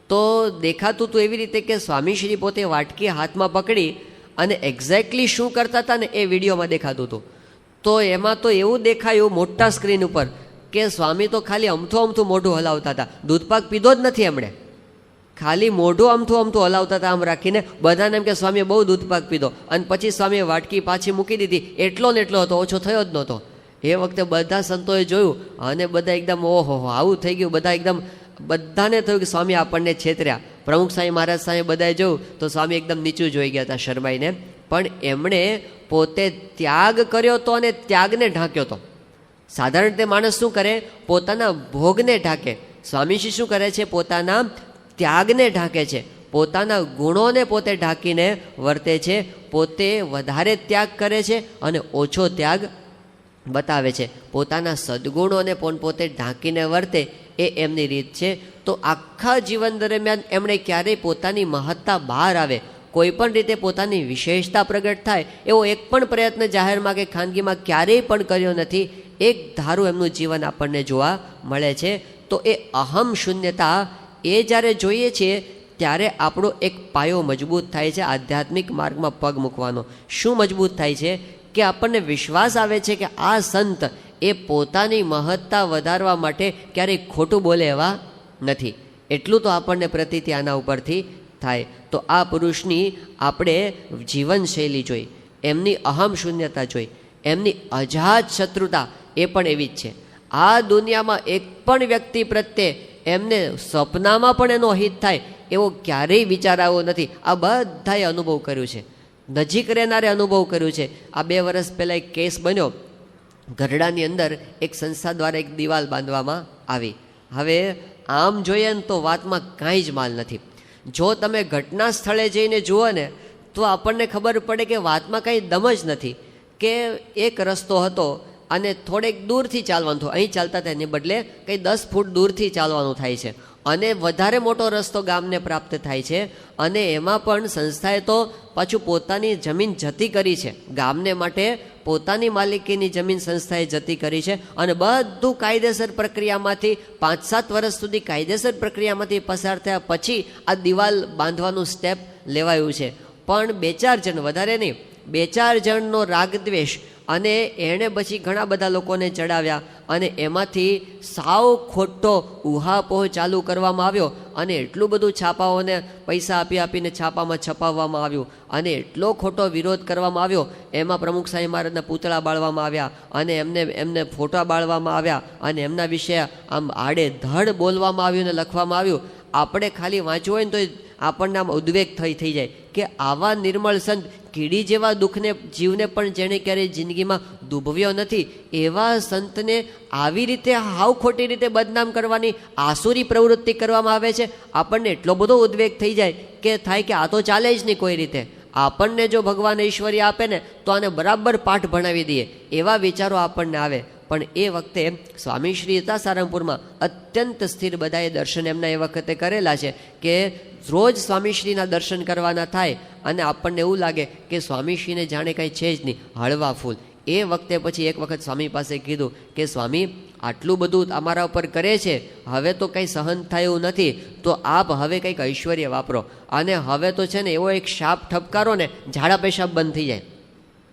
તો દેખાતું હતું એવી રીતે કે સ્વામીશ્રી પોતે વાટકી હાથમાં પકડી અને એક્ઝેક્ટલી શું કરતા હતા ને એ વિડીયોમાં દેખાતું હતું. તો એમાં તો એવું દેખાયું મોટા સ્ક્રીન ઉપર કે સ્વામી તો ખાલી અમથું મોઢું હલાવતા હતા, દૂધપાક પીધો જ નથી એમણે, ખાલી મોઢું અમથું હલાવતા હતા આમ રાખીને. બધાને એમ કે સ્વામીએ બહુ દૂધપાક પીધો અને પછી સ્વામીએ વાટકી પાછી મૂકી દીધી, એટલો ને એટલો હતો, ઓછો થયો જ નહોતો. એ વખતે બધા સંતોએ જોયું અને બધા એકદમ ઓહો આવું થઈ ગયું. બધા એકદમ, બધાને થયું કે સ્વામી આપણને છેતર્યા. પ્રમુખ સ્વામી મહારાજ સામે બધાએ જોયું તો સ્વામી એકદમ નીચું જોઈ ગયા હતા શરમાઈને. પણ એમણે પોતે ત્યાગ કર્યો હતો અને ત્યાગને ઢાંક્યો હતો. સાધારણ રીતે માણસ શું કરે? પોતાના ભોગને ઢાંકે. સ્વામીજી શું કરે છે? પોતાના ત્યાગને ઢાંકે છે, પોતાના ગુણોને પોતે ઢાંકીને વર્તે છે. પોતે વધારે ત્યાગ કરે છે અને ઓછો ત્યાગ બતાવે છે. પોતાના સદગુણોને પણ પોતે ઢાંકીને વર્તે, એ એમની રીત છે. તો આખા જીવન દરમિયાન એમણે ક્યારેય પોતાની મહત્તા બહાર આવે, કોઈ પણ રીતે પોતાની વિશેષતા પ્રગટ થાય એવો એક પણ પ્રયત્ન જાહેરમાં કે ખાનગીમાં ક્યારેય પણ કર્યો નથી. એક ધારું એમનું જીવન આપણને જોવા મળે છે. તો એ અહમ શૂન્યતા એ જ્યારે જોઈએ છીએ ત્યારે આપણો એક પાયો મજબૂત થાય છે આધ્યાત્મિક માર્ગમાં પગ મૂકવાનો. શું મજબૂત થાય છે? કે આપણને વિશ્વાસ આવે છે કે આ સંત એ પોતાની મહત્તા વધારવા માટે ક્યારેય ખોટું બોલે એવા નથી. એટલું તો આપણને પ્રતીતિ આના ઉપરથી થાય. તો આ પુરુષની આપણે જીવનશૈલી જોઈ, એમની અહમ શૂન્યતા જોઈ, એમની અજાત શત્રુતા એ પણ એવી જ છે. આ દુનિયામાં એક પણ વ્યક્તિ પ્રત્યે એમને સપનામાં પણ એનો હિત થાય એવો ક્યારેય વિચાર આવ્યો નથી. આ બધાએ અનુભવ કર્યું છે, નજીક રહેનારે અનુભવ કર્યું છે. આ 2 વર્ષ પહેલાં એક કેસ બન્યો, ગઢડાની અંદર એક સંસ્થા દ્વારા એક દિવાલ બાંધવામાં આવી. હવે આમ જોઈએ ને તો વાતમાં કાંઈ જ માલ નથી. જો તમે ઘટના સ્થળે જઈને જુઓ ને તો આપણને ખબર પડે કે વાતમાં કાંઈ દમ જ નથી. કે એક રસ્તો હતો અને થોડેક દૂરથી ચાલવાનું થયું, અહીં ચાલતા હતા એને બદલે કંઈ 10 ફૂટ દૂરથી ચાલવાનું થાય છે અને વધારે મોટો રસ્તો ગામને પ્રાપ્ત થાય છે. અને એમાં પણ સંસ્થાએ તો પાછું પોતાની જમીન જતી કરી છે, ગામને માટે પોતાની માલિકીની જમીન સંસ્થાએ જતી કરી છે. અને બધું કાયદેસર પ્રક્રિયામાંથી 5-7 વર્ષ સુધી કાયદેસર પ્રક્રિયામાંથી પસાર થયા પછી આ દિવાલ બાંધવાનું સ્ટેપ લેવાયું છે. પણ 2-4 જણ, વધારે નહીં, 2-4 જણનો રાગદ્વેષ અને એણે પછી ઘણા બધા લોકોને ચડાવ્યા અને એમાંથી સાવ ખોટો ઉહાપોહ ચાલુ કરવામાં આવ્યો અને એટલું બધું છાપાઓને પૈસા આપીને છાપામાં છપાવવામાં આવ્યું અને એટલો ખોટો વિરોધ કરવામાં આવ્યો. એમાં પ્રમુખ સ્વામી મહારાજના પૂતળા બાળવામાં આવ્યા અને એમને ફોટા બાળવામાં આવ્યા અને એમના વિશે આમ આડેધડ બોલવામાં આવ્યું અને લખવામાં આવ્યું. આપણે ખાલી વાંચવું હોય ને તો આપણને આમ ઉદ્વેગ થઈ જાય કે આવા નિર્મળ સંત, કીડી જેવા દુઃખને જીવને પણ જેણે ક્યારેય જિંદગીમાં દુભવ્યો નથી, એવા સંતને આવી રીતે હાવ ખોટી રીતે બદનામ કરવાની આસુરી પ્રવૃત્તિ કરવામાં આવે છે. આપણને એટલો બધો ઉદ્વેગ થઈ જાય કે થાય કે આ તો ચાલે જ નહીં કોઈ રીતે. આપણને જો ભગવાન ઐશ્વર્ય આપે ને તો આને બરાબર પાઠ ભણાવી દઈએ એવા વિચારો આપણને આવે. પણ એ વખતે સ્વામી શ્રી હતા સારંગપુરમાં, અત્યંત સ્થિર બધાએ દર્શન એમના એ વખતે કરેલા છે કે રોજ સ્વામીશ્રીના દર્શન કરવાના થાય અને આપણને એવું લાગે કે સ્વામીશ્રીને જાણે કાંઈ છે જ નહીં, હળવા ફૂલ. એ વખતે પછી એક વખત સ્વામી પાસે કીધું કે સ્વામી, આટલું બધું અમારા ઉપર કરે છે, હવે તો કંઈ સહન થાય એવું નથી, તો આપ હવે કંઈક ઐશ્વર્ય વાપરો અને હવે તો છે ને એવો એક શાપ ઠપકારો ને ઝાડા પેશાબ બંધ થઈ જાય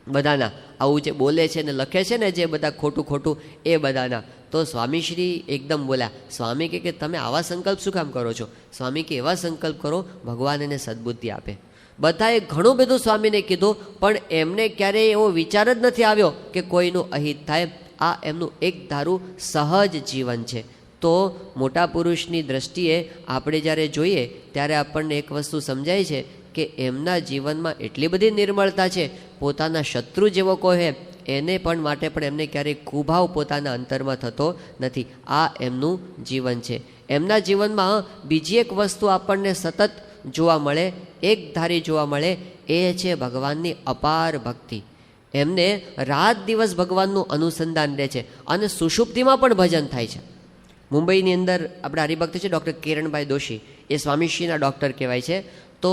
બધાના. આવું જે બોલે છે ને લખે છે ને જે બધા ખોટું ખોટું એ બધાના. તો સ્વામીશ્રી એકદમ બોલ્યા. સ્વામી કે તમે આવા સંકલ્પ શું કામ કરો છો? સ્વામી કે એવા સંકલ્પ કરો ભગવાન એને સદબુદ્ધિ આપે. બધાએ ઘણું બધું સ્વામીને કીધું, પણ એમને ક્યારેય એવો વિચાર જ નથી આવ્યો કે કોઈનું અહિત થાય. આ એમનું એક ધારું સહજ જીવન છે. તો મોટા પુરુષની દ્રષ્ટિએ આપણે જ્યારે જોઈએ ત્યારે આપણને એક વસ્તુ સમજાય છે કે એમના જીવનમાં એટલી બધી નિર્મળતા છે, પોતાના શત્રુ જેવો કોઈ એને પણ માટે પણ એમને ક્યારેય કુભાવ પોતાના અંતરમાં થતો નથી. આ એમનું જીવન છે. એમના જીવનમાં બીજી એક વસ્તુ આપણને સતત જોવા મળે, એક ધારી જોવા મળે, એ છે ભગવાનની અપાર ભક્તિ. એમને રાત દિવસ ભગવાનનું અનુસંધાન રહે છે અને સુષુપ્તિમાં પણ ભજન થાય છે. મુંબઈની અંદર આપણા હરિભક્ત છે ડૉક્ટર કિરણભાઈ દોશી, એ સ્વામીશ્રીના ડૉક્ટર કહેવાય છે. તો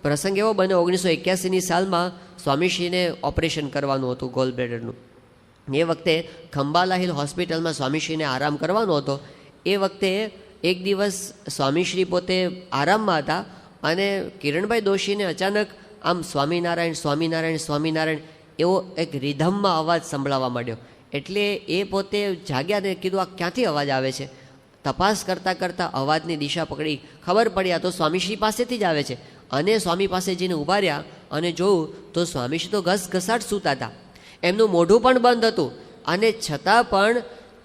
પ્રસંગ એવો બને 1981ની સાલમાં સ્વામીશ્રીને ઓપરેશન કરવાનું હતું ગોલબ્લેડરનું. એ વખતે ખંબાલા હિલ હોસ્પિટલમાં સ્વામીશ્રીને આરામ કરવાનો હતો. એ વખતે એક દિવસ સ્વામીશ્રી પોતે આરામમાં હતા અને કિરણભાઈ દોશીને અચાનક આમ સ્વામિનારાયણ સ્વામિનારાયણ સ્વામિનારાયણ એવો એક રિધમમાં અવાજ સંભળાવા માંડ્યો. એટલે એ પોતે જાગ્યા ને કીધું આ ક્યાંથી અવાજ આવે છે? તપાસ કરતાં કરતાં અવાજની દિશા પકડી, ખબર પડ્યા તો સ્વામીશ્રી પાસેથી જ આવે છે. અને સ્વામી પાસે જઈને ઊભા રહ્યા અને જોયું તો સ્વામીશ્રી તો ઘસઘસાટ સૂતા હતા. એમનું મોઢું પણ બંધ હતું અને છતાં પણ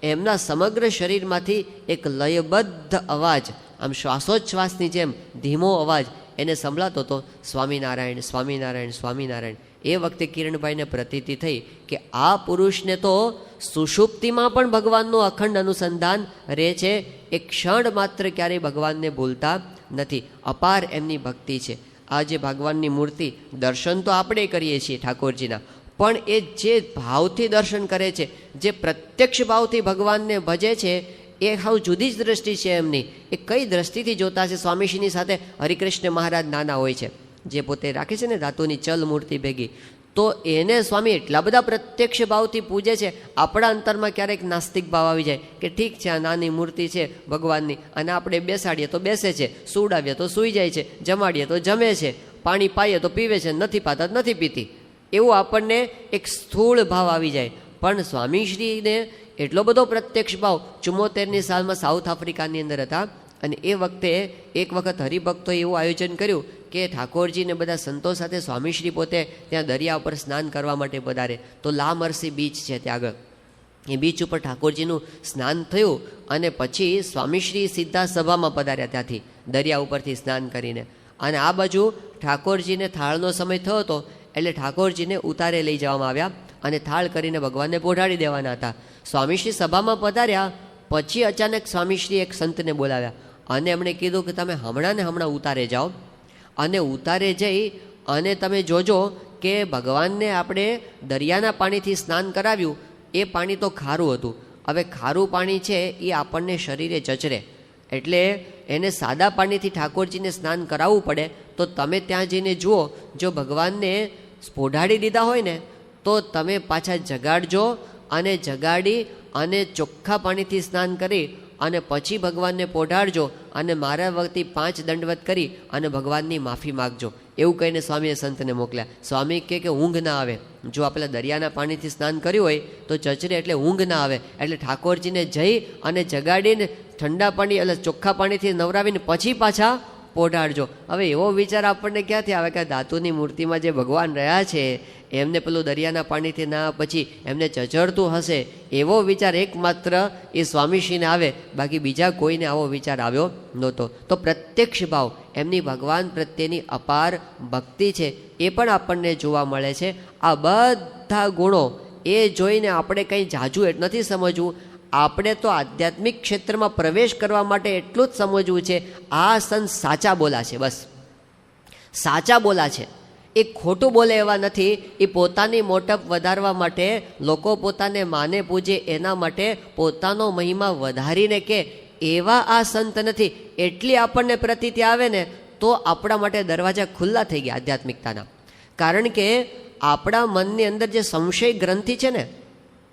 એમના સમગ્ર શરીરમાંથી એક લયબદ્ધ અવાજ, આમ શ્વાસોચ્છ્વાસની જેમ ધીમો અવાજ એને સંભળાતો હતો, સ્વામિનારાયણ સ્વામિનારાયણ સ્વામિનારાયણ. એ વખતે કિરણભાઈને પ્રતીતિ થઈ કે આ પુરુષને તો સુષુપ્તિમાં પણ ભગવાનનું અખંડ અનુસંધાન રહે છે, એક ક્ષણ માત્ર ક્યારેય ભગવાનને ભૂલતા નથી. અપાર એમની ભક્તિ છે. આ જે ભગવાનની મૂર્તિ દર્શન તો આપણે કરીએ છીએ ઠાકોરજીના, પણ એ જે ભાવથી દર્શન કરે છે, જે પ્રત્યક્ષ ભાવથી ભગવાનને ભજે છે, એ હાવ જુદી જ દ્રષ્ટિ છે એમની. એ કઈ દ્રષ્ટિથી જોતા છે? સ્વામીશ્રીની સાથે હરિકૃષ્ણ મહારાજ નાના હોય છે, જે પોતે રાખે છે ને ધાતુની ચલ મૂર્તિ ભેગી, તો એને સ્વામી એટલા બધા પ્રત્યક્ષ ભાવથી પૂજે છે. આપણા અંતરમાં ક્યારેક નાસ્તિક ભાવ આવી જાય કે ઠીક છે આ નાની મૂર્તિ છે ભગવાનની અને આપણે બેસાડીએ તો બેસે છે, સુવડાવીએ તો સૂઈ જાય છે, જમાડીએ તો જમે છે, પાણી પાઈએ તો પીવે છે, નથી પાતા તો નથી પીતી, એવું આપણને એક સ્થૂળ ભાવ આવી જાય. પણ સ્વામીશ્રીને એટલો બધો પ્રત્યક્ષ ભાવ. 74ની સાલમાં સાઉથ આફ્રિકાની અંદર હતા અને એ વખતે એક વખત હરિભક્તોએ એવું આયોજન કર્યું કે ઠાકોરજીને બધા સંતો સાથે સ્વામીશ્રી પોતે ત્યાં દરિયા ઉપર સ્નાન કરવા માટે પધારે. તો લા મર્સી બીચ છે ત્યાં આગળ, એ બીચ ઉપર ઠાકોરજીનું સ્નાન થયું અને પછી સ્વામીશ્રી સીધા સભામાં પધાર્યા ત્યાંથી દરિયા ઉપરથી સ્નાન કરીને. અને આ બાજુ ઠાકોરજીને થાળનો સમય થયો હતો એટલે ઠાકોરજીને ઉતારે લઈ જવામાં આવ્યા અને થાળ કરીને ભગવાનને પોઢાડી દેવાના હતા. સ્વામીશ્રી સભામાં પધાર્યા પછી અચાનક સ્વામીશ્રી એક સંતને બોલાવ્યા અને એમણે કીધું કે તમે હમણાં ને હમણાં ઉતારે જાઓ અને ઉતારે જઈ અને તમે જોજો કે ભગવાનને આપણે દરિયાના પાણીથી સ્નાન કરાવ્યું, એ પાણી તો ખારું હતું. હવે ખારું પાણી છે એ આપણને શરીરે ચચરે, એટલે એને સાદા પાણીથી ઠાકોરજીને સ્નાન કરાવવું પડે. તો તમે ત્યાં જઈને જુઓ, જો ભગવાનને પોઢાડી દીધા હોય ને તો તમે પાછા જગાડજો અને જગાડી અને ચોખ્ખા પાણીથી સ્નાન કરી અને પછી ભગવાનને પોઢાડજો અને મારા વખતે 5 દંડવત કરી અને ભગવાનની માફી માગજો. એવું કહીને સ્વામીએ સંતને મોકલ્યા. સ્વામી કે ઊંઘ ના આવે, જો આપણે દરિયાના પાણીથી સ્નાન કર્યું હોય તો ચચરે એટલે ઊંઘ ના આવે, એટલે ઠાકોરજીને જઈ અને જગાડીને ઠંડા પાણી એટલે ચોખ્ખા પાણીથી નવરાવીને પછી પાછા પોઢાડજો. હવે એવો વિચાર આપણને ક્યાંથી આવે કે ધાતુની મૂર્તિમાં જે ભગવાન રહ્યા છે એમને પેલું દરિયાના પાણીથી ના પછી એમને ચચરતું હશે, એવો વિચાર એકમાત્ર એ સ્વામીશ્રીને આવે, બાકી બીજા કોઈને આવો વિચાર આવ્યો નહોતો. તો પ્રત્યક્ષ ભાવ, એમની ભગવાન પ્રત્યેની અપાર ભક્તિ છે, એ પણ આપણને જોવા મળે છે. આ બધા ગુણો એ જોઈને આપણે કંઈ જાજુ નથી સમજવું. આપણે તો આધ્યાત્મિક ક્ષેત્રમાં પ્રવેશ કરવા માટે એટલું જ સમજવું છે, આ સંત સાચા બોલા છે, બસ સાચા બોલા છે. એ ખોટું બોલે એવા નથી. એ પોતાની મોટપ વધારવા માટે, લોકો પોતાને માને પૂજે એના માટે પોતાનો મહિમા વધારીને કે એવા આ સંત નથી. એટલી આપણને પ્રતીતિ આવે ને તો આપણા માટે દરવાજા ખુલ્લા થઈ ગયા આધ્યાત્મિકતાના. કારણ કે આપણા મનની અંદર જે સંશય ગ્રંથિ છે ને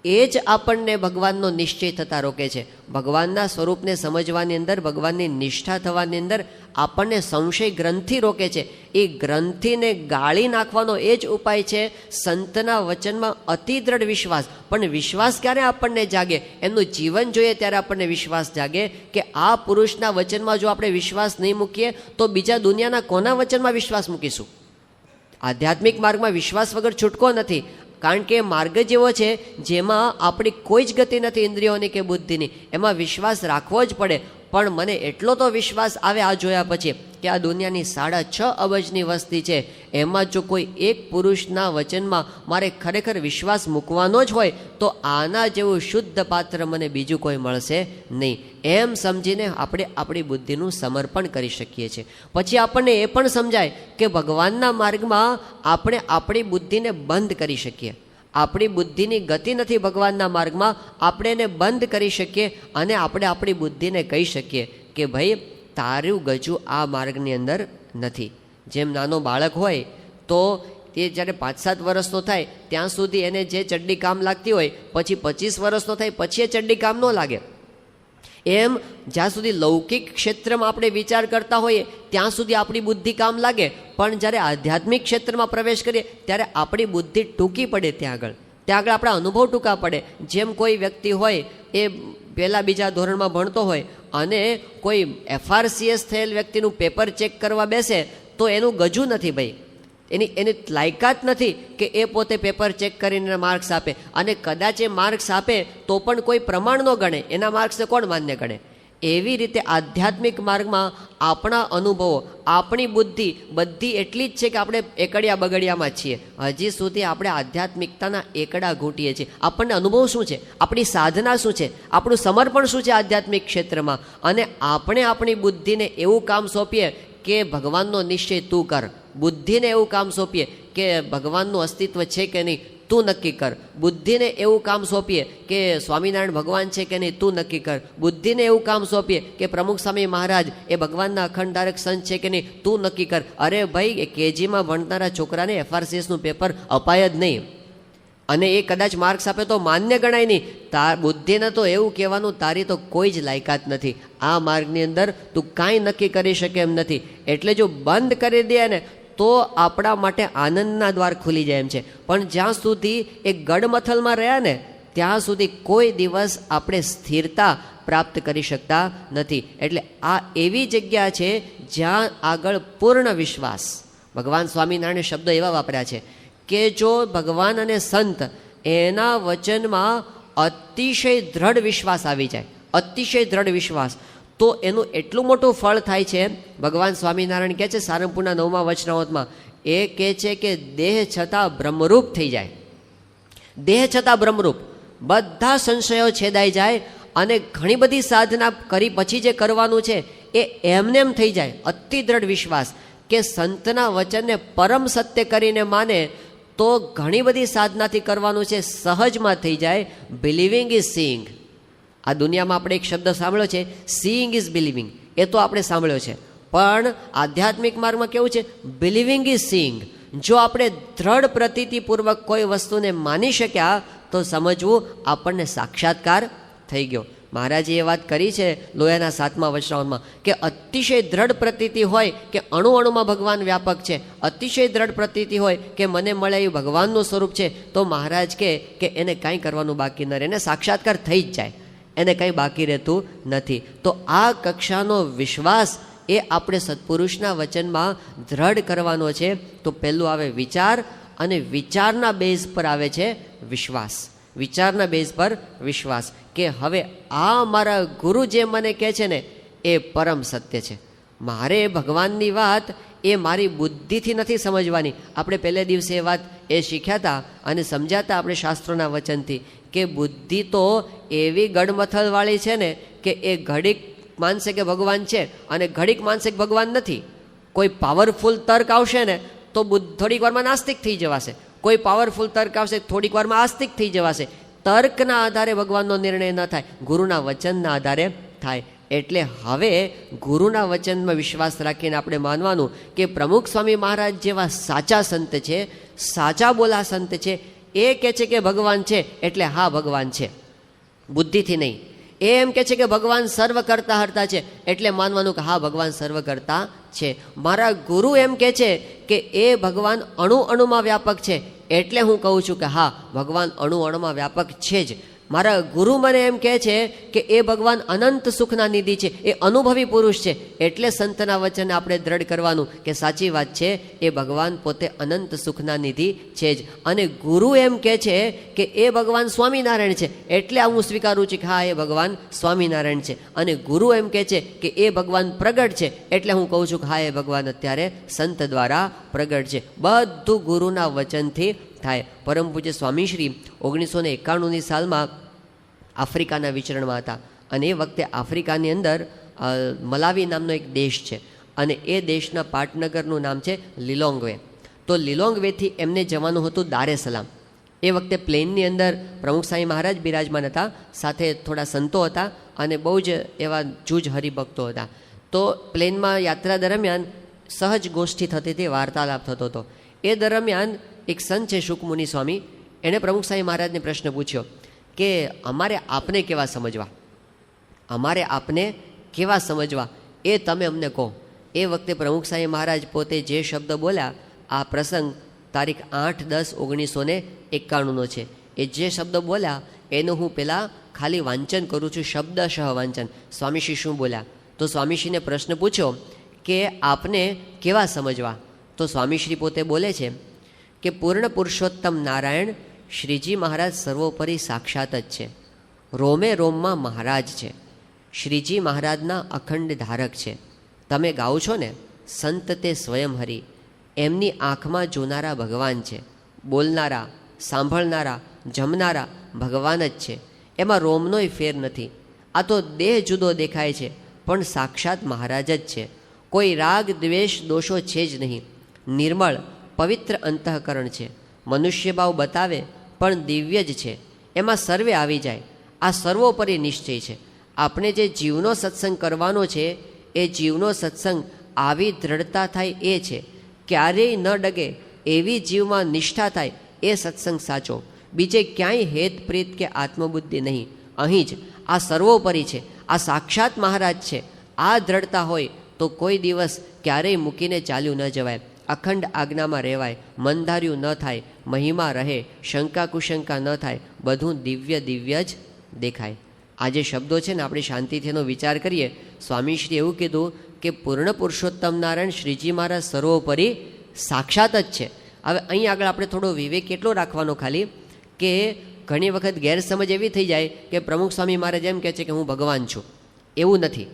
એ જ આપણને ભગવાનનો નિશ્ચય થતા રોકે છે. ભગવાનના સ્વરૂપને સમજવાની અંદર, ભગવાનની નિષ્ઠા થવાની અંદર આપણને સંશય ગ્રંથિ રોકે છે. એ ગ્રંથિને ગાળી નાખવાનો એ જ ઉપાય છે સંતના વચનમાં અતિ દ્રઢ વિશ્વાસ. પણ વિશ્વાસ ક્યારે આપણને જાગે? એમનું જીવન જોઈએ ત્યારે આપણને વિશ્વાસ જાગે કે આ પુરુષના વચનમાં જો આપણે વિશ્વાસ નહીં મૂકીએ તો બીજા દુનિયાના કોના વચનમાં વિશ્વાસ મૂકીશું? આધ્યાત્મિક માર્ગમાં વિશ્વાસ વગર છૂટકો નથી. કારણ કે માર્ગ જેવો છે જેમાં આપણી કોઈ જ ગતિ નથી ઇન્દ્રિયોની કે બુદ્ધિની, એમાં વિશ્વાસ રાખવો જ પડે. પણ મને એટલો તો વિશ્વાસ આવે આ જોયા પછી કે આ દુનિયાની 6.5 અબજની વસ્તી છે, એમાં જો કોઈ એક પુરુષના વચનમાં મારે ખરેખર વિશ્વાસ મૂકવાનો જ હોય તો આના જેવું શુદ્ધ પાત્ર મને બીજું કોઈ મળશે નહીં. એમ સમજીને આપણે આપણી બુદ્ધિનું સમર્પણ કરી શકીએ છીએ. પછી આપણને એ પણ સમજાય કે ભગવાનના માર્ગમાં આપણે આપણી બુદ્ધિને બંધ કરી શકીએ. આપણી બુદ્ધિની ગતિ નથી ભગવાનના માર્ગમાં, આપણે એને બંધ કરી શકીએ અને આપણે આપણી બુદ્ધિને કહી શકીએ કે ભાઈ તારું ગજું આ માર્ગની અંદર નથી. જેમ નાનો બાળક હોય તો તે જ્યારે 5-7 વર્ષનો થાય ત્યાં સુધી એને જે ચડ્ડી કામ લાગતી હોય, પછી 25 વર્ષનો થાય પછી એ ચડ્ડી કામ ન લાગે. એમ જ્યાં સુધી લૌકિક ક્ષેત્રમાં આપણે વિચાર કરતા હોઈએ ત્યાં સુધી આપણી બુદ્ધિ કામ લાગે, પણ જ્યારે આધ્યાત્મિક ક્ષેત્રમાં પ્રવેશ કરીએ ત્યારે આપણી બુદ્ધિ ટૂંકી પડે. ત્યાં આગળ આપણા અનુભવ ટૂંકા પડે. જેમ કોઈ વ્યક્તિ હોય એ પહેલાં બીજા ધોરણમાં ભણતો હોય અને કોઈ FRCS થયેલ વ્યક્તિનું પેપર ચેક કરવા બેસે તો એનું ગજું નથી ભાઈ, એની લાયકાત નથી કે એ પોતે પેપર ચેક કરીને માર્ક્સ આપે. અને કદાચ એ માર્ક્સ આપે તો પણ કોઈ પ્રમાણ ન ગણે, એના માર્ક્સને કોણ માન્ય ગણે? એવી રીતે આધ્યાત્મિક માર્ગમાં આપણા અનુભવો, આપણી બુદ્ધિ બધી એટલી જ છે કે આપણે એકડિયા બગડિયામાં છીએ. હજી સુધી આપણે આધ્યાત્મિકતાના એકડા ઘૂંટીએ છીએ. આપણને અનુભવ શું છે, આપણી સાધના શું છે, આપણું સમર્પણ શું છે આધ્યાત્મિક ક્ષેત્રમાં, અને આપણે આપણી બુદ્ધિને એવું કામ સોંપીએ કે ભગવાનનો નિશ્ચય તું કર. બુદ્ધિને એવું કામ સોંપીએ કે ભગવાનનું અસ્તિત્વ છે કે નહીં તું નક્કી કર. બુદ્ધિને એવું કામ સોંપીએ કે સ્વામિનારાયણ ભગવાન છે કે નહીં તું નક્કી કર. બુદ્ધિને એવું કામ સોંપીએ કે પ્રમુખ સ્વામી મહારાજ એ ભગવાનના અખંડધારક સંત છે કે નહીં તું નક્કી કર. અરે ભાઈ, એ KGમાં ભણનારા છોકરાને FRCSનું પેપર અપાય જ નહીં અને એ કદાચ માર્ક્સ આપે તો માન્ય ગણાય નહીં. બુદ્ધિને તો એવું કહેવાનું તારી તો કોઈ જ લાયકાત નથી, આ માર્ગની અંદર તું કાંઈ નક્કી કરી શકે એમ નથી. એટલે જો બંધ કરી દે ને તો આપણા માટે આનંદના દ્વાર ખુલી જાય એમ છે. પણ જ્યાં સુધી એ ગડમથલમાં રહ્યા ને ત્યાં સુધી કોઈ દિવસ આપણે સ્થિરતા પ્રાપ્ત કરી શકતા નથી. એટલે આ એવી જગ્યા છે જ્યાં આગળ પૂર્ણ વિશ્વાસ, ભગવાન સ્વામિનારાયણ શબ્દો એવા વાપર્યા છે કે જો ભગવાન અને સંત એના વચનમાં અતિશય દ્રઢ વિશ્વાસ આવી જાય, અતિશય દ્રઢ વિશ્વાસ, તો એનું એટલું મોટું ફળ થાય છે. ભગવાન સ્વામિનારાયણ કહે છે સારંગપુરના 9મા વચનામૃતમાં, એ કહે છે કે દેહ છતાં બ્રહ્મરૂપ થઈ જાય. દેહ છતાં બ્રહ્મરૂપ, બધા સંશયો છેદાઈ જાય અને ઘણી બધી સાધના કરી પછી જે કરવાનું છે એ એમને એમ થઈ જાય. અતિ દ્રઢ વિશ્વાસ કે સંતના વચનને પરમ સત્ય કરીને માને તો ઘણી બધી સાધનાથી કરવાનું છે સહજમાં થઈ જાય. Believing is seeing. આ દુનિયામાં આપણે એક શબ્દ સાંભળ્યો છે, સીઈંગ ઇઝ બિલિવિંગ. એ તો આપણે સાંભળ્યો છે, પણ આધ્યાત્મિક માર્ગમાં કેવું છે? Believing is seeing. જો આપણે દ્રઢ પ્રતીતિપૂર્વક કોઈ વસ્તુને માની શક્યા તો સમજવું આપણને સાક્ષાત્કાર થઈ ગયો. મહારાજે એ વાત કરી છે લોયાના 7મા વચનામૃતમાં કે અતિશય દ્રઢ પ્રતીતિ હોય કે અણુ અણુમાં ભગવાન વ્યાપક છે, અતિશય દ્રઢ પ્રતીતિ હોય કે મને મળે એ ભગવાનનું સ્વરૂપ છે, તો મહારાજ કહે કે એને કાંઈ કરવાનું બાકી ન રહે, એને સાક્ષાત્કાર થઈ જ જાય, એને કંઈ બાકી રહેતું નથી. તો આ કક્ષાનો વિશ્વાસ એ આપણે સત્પુરુષના વચનમાં દ્રઢ કરવાનો છે. તો પહેલું આવે વિચાર, અને વિચારના બેઝ પર આવે છે વિશ્વાસ. વિચારના બેઝ પર વિશ્વાસ કે હવે આ મારા ગુરુ જે મને કહે છે ને એ પરમ સત્ય છે. મારે ભગવાનની વાત એ મારી બુદ્ધિથી નથી સમજવાની. આપણે પહેલે દિવસે એ વાત એ શીખ્યા હતા અને સમજાતા આપણે શાસ્ત્રોના વચનથી કે બુદ્ધિ તો એવી ગડમથલવાળી છે ને કે એ ઘડીક માનશે કે ભગવાન છે અને ઘડીક માનશે કે ભગવાન નથી. કોઈ પાવરફુલ તર્ક આવશે ને તો તો થોડીક વારમાં નાસ્તિક થઈ જવાશે. કોઈ પાવરફુલ તર્ક આવશે, થોડીક વારમાં આસ્તિક થઈ જવાશે. તર્કના આધારે ભગવાનનો નિર્ણય ન થાય, ગુરુના વચનના આધારે થાય. એટલે હવે ગુરુના વચનમાં વિશ્વાસ રાખીને આપણે માનવાનું કે પ્રમુખ સ્વામી મહારાજ જેવા સાચા સંત છે, સાચા બોલા સંત છે, એ કહે છે કે ભગવાન છે એટલે હા ભગવાન છે, બુદ્ધિથી નહીં. એ એમ કહે છે કે ભગવાન સર્વ કરતા હરતા છે એટલે માનવાનું કે હા ભગવાન સર્વ કરતા છે. મારા ગુરુ એમ કહે છે કે એ ભગવાન અણુ અણુમાં વ્યાપક છે એટલે હું કહું છું કે હા ભગવાન અણુ અણુમાં વ્યાપક છે જ. મારા ગુરુ મને એમ કહે છે કે એ ભગવાન અનંત સુખના નિધિ છે, એ અનુભવી પુરુષ છે એટલે સંતના વચને આપણે દ્રઢ કરવાનું કે સાચી વાત છે, એ ભગવાન પોતે અનંત સુખના નિધિ છે જ. અને ગુરુ એમ કહે છે કે એ ભગવાન સ્વામિનારાયણ છે એટલે હું સ્વીકારું છું કે હા એ ભગવાન સ્વામિનારાયણ છે. અને ગુરુ એમ કહે છે કે એ ભગવાન પ્રગટ છે એટલે હું કહું છું કે હા એ ભગવાન અત્યારે સંત દ્વારા પ્રગટ છે. બધું ગુરુના વચનથી થાય. પરમ પૂજ્ય સ્વામીશ્રી 1991ની સાલમાં આફ્રિકાના વિચરણમાં હતા અને એ વખતે આફ્રિકાની અંદર મલાવી નામનો એક દેશ છે અને એ દેશના પાટનગરનું નામ છે લિલોંગવે. તો લિલોંગવેથી એમને જવાનું હતું દારે સલામ. એ વખતે પ્લેનની અંદર પ્રમુખ સ્વામી મહારાજ બિરાજમાન હતા, સાથે થોડા સંતો હતા અને બહુ જ એવા જૂજ હરિભક્તો હતા. તો પ્લેનમાં યાત્રા દરમિયાન સહજ ગોષ્ઠી થતી હતી, વાર્તાલાપ થતો હતો. એ દરમિયાન એક સંત છે શુકમુનિ સ્વામી, એણે પ્રમુખ સ્વામી મહારાજને પ્રશ્ન પૂછ્યો કે અમારે આપને કેવા સમજવા, અમારે આપને કેવા સમજવા એ તમે અમને કહો. એ વખતે પ્રમુખ સ્વામી મહારાજ પોતે જે શબ્દ બોલ્યા, આ પ્રસંગ તારીખ 8/10/1991નો છે. એ જે શબ્દ બોલ્યા એનું હું પહેલાં ખાલી વાંચન કરું છું, શબ્દશઃ વાંચન. સ્વામીશ્રી શું બોલ્યા? તો સ્વામીશ્રીને પ્રશ્ન પૂછ્યો કે આપને કેવા સમજવા? તો સ્વામીશ્રી પોતે બોલે છે કે પૂર્ણ પુરુષોત્તમ નારાયણ શ્રીજી મહારાજ સર્વોપરી સાક્ષાત જ છે, રોમે રોમમાં મહારાજ છે, શ્રીજી મહારાજના અખંડ ધારક છે. તમે ગાઓ છો ને સંત તે સ્વયં હરિ, એમની આંખમાં જોનારા ભગવાન છે, બોલનારા, સાંભળનારા, જમનારા ભગવાન જ છે. એમાં રોમનોય ફેર નથી. આ તો દેહ જુદો દેખાય છે પણ સાક્ષાત મહારાજ જ છે. કોઈ રાગ દ્વેષ દોષો છે જ નહીં. નિર્મળ પવિત્ર અંતઃકરણ છે, મનુષ્ય ભાવ બતાવે પણ દિવ્ય જ છે, એમાં સર્વે આવી જાય. આ સર્વોપરી નિશ્ચય છે. આપણે જે જીવનો સત્સંગ કરવાનો છે એ જીવનો સત્સંગ આવી દ્રઢતા થાય એ છે, ક્યારેય ન ડગે એવી જીવમાં નિષ્ઠા થાય એ સત્સંગ સાચો. બીજે ક્યાંય હેત પ્રીત કે આત્મબુદ્ધિ નહીં, અહીં જ આ સર્વોપરી છે, આ સાક્ષાત મહારાજ છે. આ દ્રઢતા હોય તો કોઈ દિવસ ક્યારેય મૂકીને ચાલ્યું ન જવાય, અખંડ આજ્ઞામાં રહેવાય, મનધાર્યું ન થાય, મહિમા રહે, શંકા કુશંકા ન થાય, બધું દિવ્ય દિવ્ય જ દેખાય. આ જે શબ્દો છે ને આપણે શાંતિથી એનો વિચાર કરીએ. સ્વામીશ્રી એવું કીધું કે પૂર્ણ પુરુષોત્તમ નારાયણ શ્રીજી મહારાજ સર્વોપરી સાક્ષાત જ છે. હવે અહીં આગળ આપણે થોડો વિવેક એટલો રાખવાનો ખાલી કે ઘણી વખત ગેરસમજ એવી થઈ જાય કે પ્રમુખ સ્વામી મહારાજ એમ કહે છે કે હું ભગવાન છું. એવું નથી.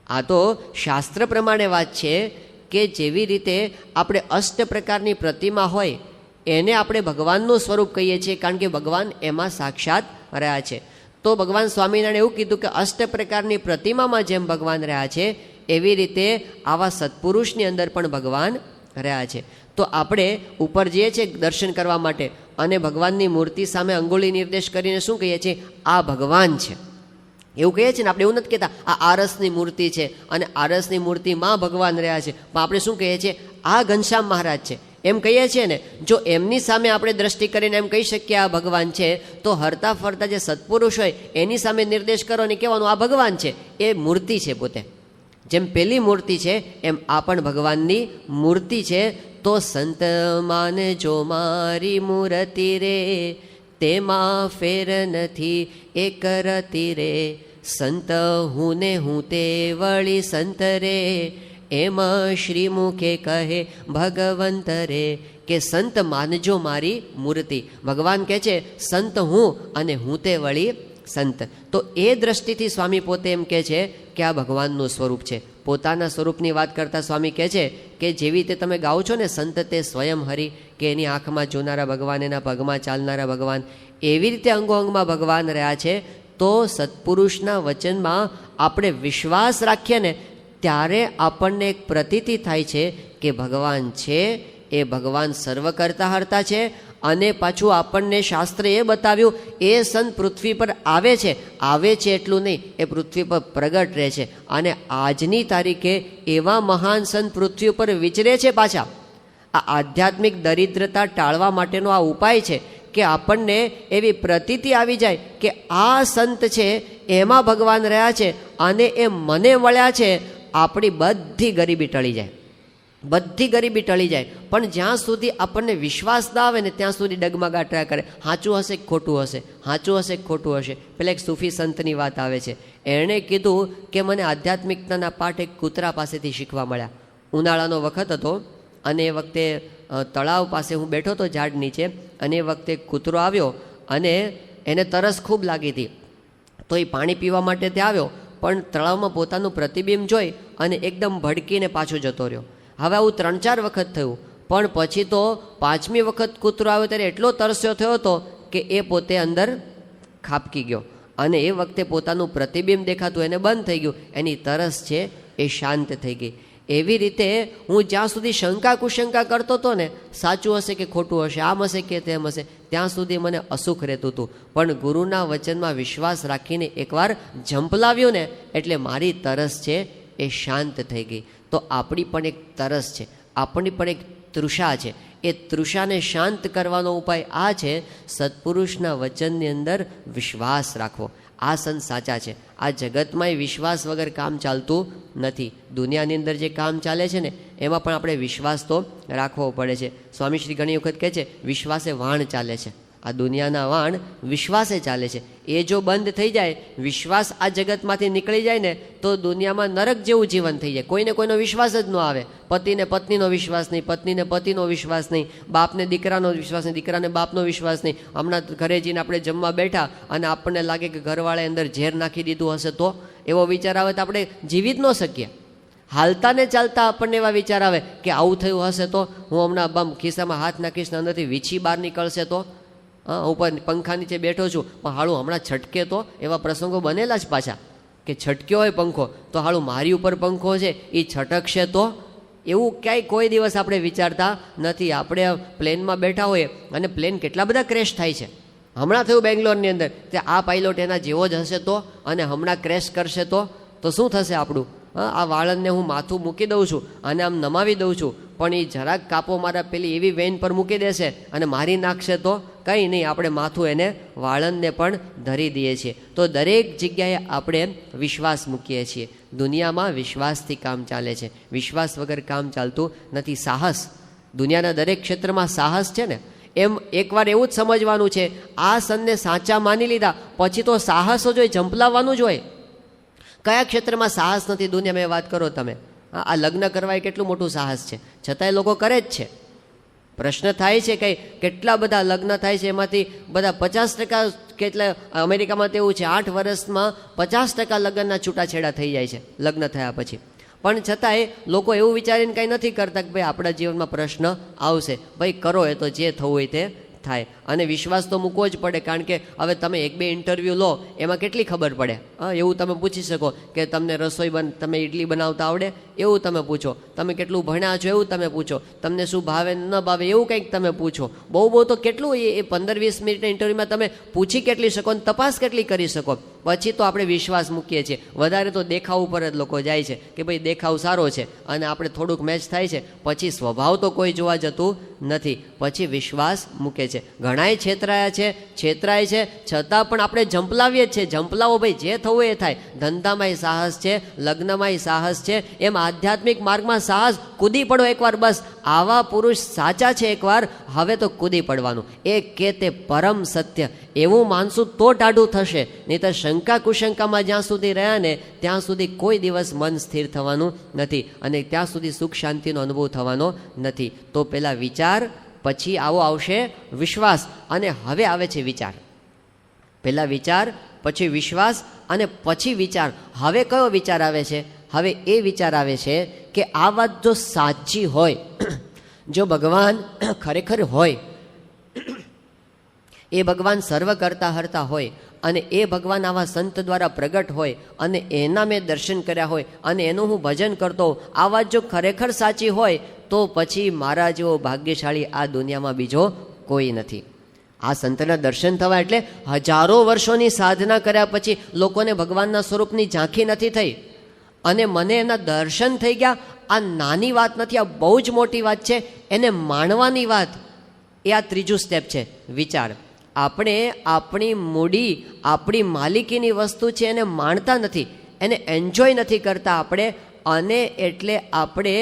આ તો શાસ્ત્ર પ્રમાણે વાત છે કે જેવી રીતે આપણે અષ્ટ પ્રકારની પ્રતિમા હોય એને આપણે ભગવાનનું સ્વરૂપ કહીએ છીએ, કારણ કે ભગવાન એમાં સાક્ષાત રહ્યા છે. તો ભગવાન સ્વામિનારાયણ એવું કીધું કે અષ્ટ પ્રકારની પ્રતિમામાં જેમ ભગવાન રહ્યા છે એવી રીતે આવા સત્પુરુષની અંદર પણ ભગવાન રહ્યા છે. તો આપણે ઉપર જઈએ છીએ દર્શન કરવા માટે અને ભગવાનની મૂર્તિ સામે અંગુળી નિર્દેશ કરીને શું કહીએ છીએ? આ ભગવાન છે એવું કહીએ છીએ ને આપણે. એવું નથી કહેતા આ આરસની મૂર્તિ છે અને આરસની મૂર્તિમાં ભગવાન રહ્યા છે, પણ આપણે શું કહીએ છીએ? આ ઘનશ્યામ મહારાજ છે એમ કહીએ છીએ ને. જો એમની સામે આપણે દ્રષ્ટિ કરીને એમ કહી શકીએ આ ભગવાન છે, તો હરતા ફરતા જે સત્પુરુષ હોય એની સામે નિર્દેશ કરો અને કહેવાનું આ ભગવાન છે, એ મૂર્તિ છે પોતે. જેમ પેલી મૂર્તિ છે એમ આ પણ ભગવાનની મૂર્તિ છે. તો સંત માને જો મારી મૂર્તિ રે, તેમાં ફેર નથી એક રતી રે, સંત હું ને હું તે વળી સંત રે, એમાં શ્રીમુખે કહે ભગવંત રે. કે સંત માનજો મારી મૂર્તિ. ભગવાન કહે છે સંત હું અને હું તે વળી સંત. તો એ દ્રષ્ટિથી સ્વામી પોતે એમ કહે છે કે આ ભગવાનનું સ્વરૂપ છે. પોતાના સ્વરૂપની વાત કરતા સ્વામી કહે છે કે જેવી રીતે તમે ગાઓ છો ને સંત તે સ્વયં હરિ, કે એની આંખમાં જોનારા ભગવાન, એના પગમાં ચાલનારા ભગવાન, એવી રીતે અંગો અંગમાં ભગવાન રહ્યા છે. તો સત્પુરુષના વચનમાં આપણે વિશ્વાસ રાખીએ ને ત્યારે આપણને એક પ્રતીતિ થાય છે કે ભગવાન છે, એ ભગવાન સર્વ કરતા હરતા છે. અને પાછું આપણને શાસ્ત્રે એ બતાવ્યું, એ સંત પૃથ્વી પર આવે છે એટલું નહીં, એ પૃથ્વી પર પ્રગટ રહે છે. અને આજની તારીખે એવા મહાન સંત પૃથ્વી ઉપર વિચરે છે. પાછા આ આધ્યાત્મિક દરિદ્રતા ટાળવા માટેનો આ ઉપાય છે કે આપણને એવી પ્રતીતિ આવી જાય કે આ સંત છે એમાં ભગવાન રહ્યા છે અને એ મને મળ્યા છે. આપણી બધી ગરીબી ટળી જાય, બધી ગરીબી ટળી જાય. પણ જ્યાં સુધી આપણને વિશ્વાસ ના આવે ને ત્યાં સુધી ડગમગાટ રહ્યા કરે, સાચું હશે કે ખોટું હશે, સાચું હશે કે ખોટું હશે. પેલા એક સૂફી સંતની વાત આવે છે, એણે કીધું કે મને આધ્યાત્મિકતાના પાઠ એક કૂતરા પાસેથી શીખવા મળ્યા. ઉનાળાનો વખત હતો અને એ વખતે તળાવ પાસે હું બેઠો હતો ઝાડ નીચે, અને એ વખતે કૂતરો આવ્યો અને એને તરસ ખૂબ લાગી હતી. તો એ પાણી પીવા માટે ત્યાં આવ્યો, પણ તળાવમાં પોતાનું પ્રતિબિંબ જોઈ અને એકદમ ભડકીને પાછો જતો રહ્યો. હવે આવું 3-4 વખત થયું, પણ પછી તો 5મી વખત કૂતરો આવ્યો ત્યારે એટલો તરસ્યો થયો હતો કે એ પોતે અંદર ખાબકી ગયો અને એ વખતે પોતાનું પ્રતિબિંબ દેખાતું એને બંધ થઈ ગયું. એની તરસ છે એ શાંત થઈ ગઈ. એવી રીતે હું જ્યાં સુધી શંકા કુશંકા કરતો હતો ને, સાચું હશે કે ખોટું હશે, આમ હશે કે તેમ હશે, ત્યાં સુધી મને અસુખ રહેતું હતું. પણ ગુરુના વચનમાં વિશ્વાસ રાખીને એકવાર ઝંપલાવ્યું ને, એટલે મારી તરસ છે એ શાંત થઈ ગઈ. તો આપણી પણ એક તરસ છે, આપણી પણ એક તૃષા છે. એ તૃષાને શાંત કરવાનો ઉપાય આ છે, સત્પુરુષના વચનની અંદર વિશ્વાસ રાખવો. આ સંત સાચા છે. આ જગતમાંય વિશ્વાસ વગર કામ ચાલતું નથી. દુનિયાની અંદર જે કામ ચાલે છે ને, એમાં પણ આપણે વિશ્વાસ તો રાખવો પડે છે. સ્વામીશ્રી ઘણી વખત કહે છે, વિશ્વાસે વાણ ચાલે છે. આ દુનિયાના વાણ વિશ્વાસે ચાલે છે. એ જો બંધ થઈ જાય, વિશ્વાસ આ જગતમાંથી નીકળી જાય ને, તો દુનિયામાં નરક જેવું જીવન થઈ જાય. કોઈને કોઈનો વિશ્વાસ જ ન આવે. પતિને પત્નીનો વિશ્વાસ નહીં, પત્નીને પતિનો વિશ્વાસ નહીં, બાપને દીકરાનો વિશ્વાસ નહીં, દીકરાને બાપનો વિશ્વાસ નહીં. હમણાં ઘરે જઈને આપણે જમવા બેઠા અને આપણને લાગે કે ઘરવાળાએ અંદર ઝેર નાખી દીધું હશે, તો એવો વિચાર આવે તો આપણે જીવી જ ન શકીએ. હાલતા ને ચાલતા આપણને એવા વિચાર આવે કે આવું થયું હશે તો, હું હમણાં બમ ખિસ્સામાં હાથ નાખીશ ને અંદરથી વીછી બહાર નીકળશે તો, ઉપર પંખા નીચે બેઠો છું પણ હાળું હમણાં છટકે તો. એવા પ્રસંગો બનેલા જ પાછા કે છટક્યો હોય પંખો તો હાળું મારી ઉપર પંખો છે એ છટકશે તો. એવું ક્યાંય કોઈ દિવસ આપણે વિચારતા નથી. આપણે પ્લેનમાં બેઠા હોઈએ અને પ્લેન કેટલા બધા ક્રેશ થાય છે. હમણાં થયું બેંગ્લોરની અંદર, તે આ પાયલોટ એના જેવો જ હશે તો, અને હમણાં ક્રેશ કરશે તો શું થશે આપણું? આ વાળંદને હું માથું મૂકી દઉં છું અને આમ નમાવી દઉં છું, પણ એ જરાક કાપો મારા પેલી એવી વેન પર મૂકી દેશે અને મારી નાખશે તો કંઈ નહીં, આપણે માથું એને વાળંદને પણ ધરી દઈએ છીએ. તો દરેક જગ્યાએ આપણે વિશ્વાસ મૂકીએ છીએ. દુનિયામાં વિશ્વાસથી કામ ચાલે છે, વિશ્વાસ વગર કામ ચાલતું નથી. સાહસ, દુનિયાના દરેક ક્ષેત્રમાં સાહસ છે ને, એમ એકવાર એવું જ સમજવાનું છે, આ સંતને સાચા માની લીધા પછી તો સાહસો જોઈએ, ઝંપલાવવાનું જ હોય. કયા ક્ષેત્રમાં સાહસ નથી દુનિયામાં? વાત કરો તમે. આ લગ્ન કરવા એ કેટલું મોટું સાહસ છે, છતાંય લોકો કરે જ છે. પ્રશ્ન થાય છે કે કેટલા બધા લગ્ન થાય છે, એમાંથી બધા 50% કેટલા, અમેરિકામાં તો એવું છે 8 વર્ષમાં 50% લગ્નના છૂટાછેડા થઈ જાય છે લગ્ન થયા પછી. પણ છતાંય લોકો એવું વિચારીને કંઈ નથી કરતા કે ભાઈ આપણા જીવનમાં પ્રશ્ન આવશે, ભાઈ કરો, એ તો જે થવું હોય તે થાય. અને વિશ્વાસ તો મૂકવો જ પડે, કારણ કે હવે તમે 1-2 ઇન્ટરવ્યૂ લો એમાં કેટલી ખબર પડે. એવું તમે પૂછી શકો કે તમને રસોઈ તમે ઇડલી બનાવતા આવડે એવું તમે પૂછો, તમે કેટલું ભણ્યા છો એવું તમે પૂછો, તમને શું ભાવે ન ભાવે એવું કંઈક તમે પૂછો. બહુ તો કેટલું એ 15-20 મિનિટના ઇન્ટરવ્યૂમાં તમે પૂછી કેટલી શકો અને તપાસ કેટલી કરી શકો. પછી તો આપણે વિશ્વાસ મૂકીએ છીએ. વધારે તો દેખાવ ઉપર જ લોકો જાય છે કે ભાઈ દેખાવ સારો છે અને આપણે થોડુંક મેચ થાય છે, પછી સ્વભાવ તો કોઈ જોવા જતું નથી, પછી વિશ્વાસ મૂકે છે. ઘણાય છેતરાય છે, છતાં પણ આપણે ઝંપલાવીએ જ છે. ઝંપલાવો ભાઈ, જે થવું એ થાય. ધંધામાંય સાહસ છે, લગ્નમાંય સાહસ છે, એમ આધ્યાત્મિક માર્ગમાં સાહસ. કૂદી પડો એકવાર, બસ. આવા પુરુષ સાચા છે એકવાર, હવે તો કૂદી પડવાનું. એ કે તે પરમ સત્ય એવું માનશું તો ટાઢું થશે, નહીં તો શંકા કુશંકામાં જ્યાં સુધી રહ્યા ને ત્યાં સુધી કોઈ દિવસ મન સ્થિર થવાનું નથી અને ત્યાં સુધી સુખ શાંતિનો અનુભવ થવાનો નથી. તો પહેલા વિચાર, પછી આવો આવશે વિશ્વાસ, અને હવે આવે છે વિચાર. પહેલા વિચાર, પછી વિશ્વાસ અને પછી વિચાર. હવે કયો વિચાર આવે છે? હવે એ વિચાર આવે છે કે આ વાત જો સાચી હોય, જો ભગવાન ખરેખર હોય, એ ભગવાન સર્વ કરતા હરતા હોય અને એ ભગવાન આવા સંત દ્વારા પ્રગટ હોય અને એના મેં દર્શન કર્યા હોય અને એનું હું ભજન કરતો હોઉં, આ વાત જો ખરેખર સાચી હોય તો પછી મારા જેવો ભાગ્યશાળી આ દુનિયામાં બીજો કોઈ નથી. આ સંતના દર્શન થવા એટલે હજારો વર્ષોની સાધના કર્યા પછી લોકોને ભગવાનના સ્વરૂપની ઝાંખી નથી થઈ અને મને એના દર્શન થઈ ગયા. આ નાની વાત નથી, આ બહુ જ મોટી વાત છે. એને માણવાની વાત એ આ ત્રીજું સ્ટેપ છે, વિચાર. આપણે આપણી મૂડી, આપણી માલિકીની વસ્તુ છે એને માણતા નથી, એને એન્જોય નથી કરતા આપણે, અને એટલે આપણે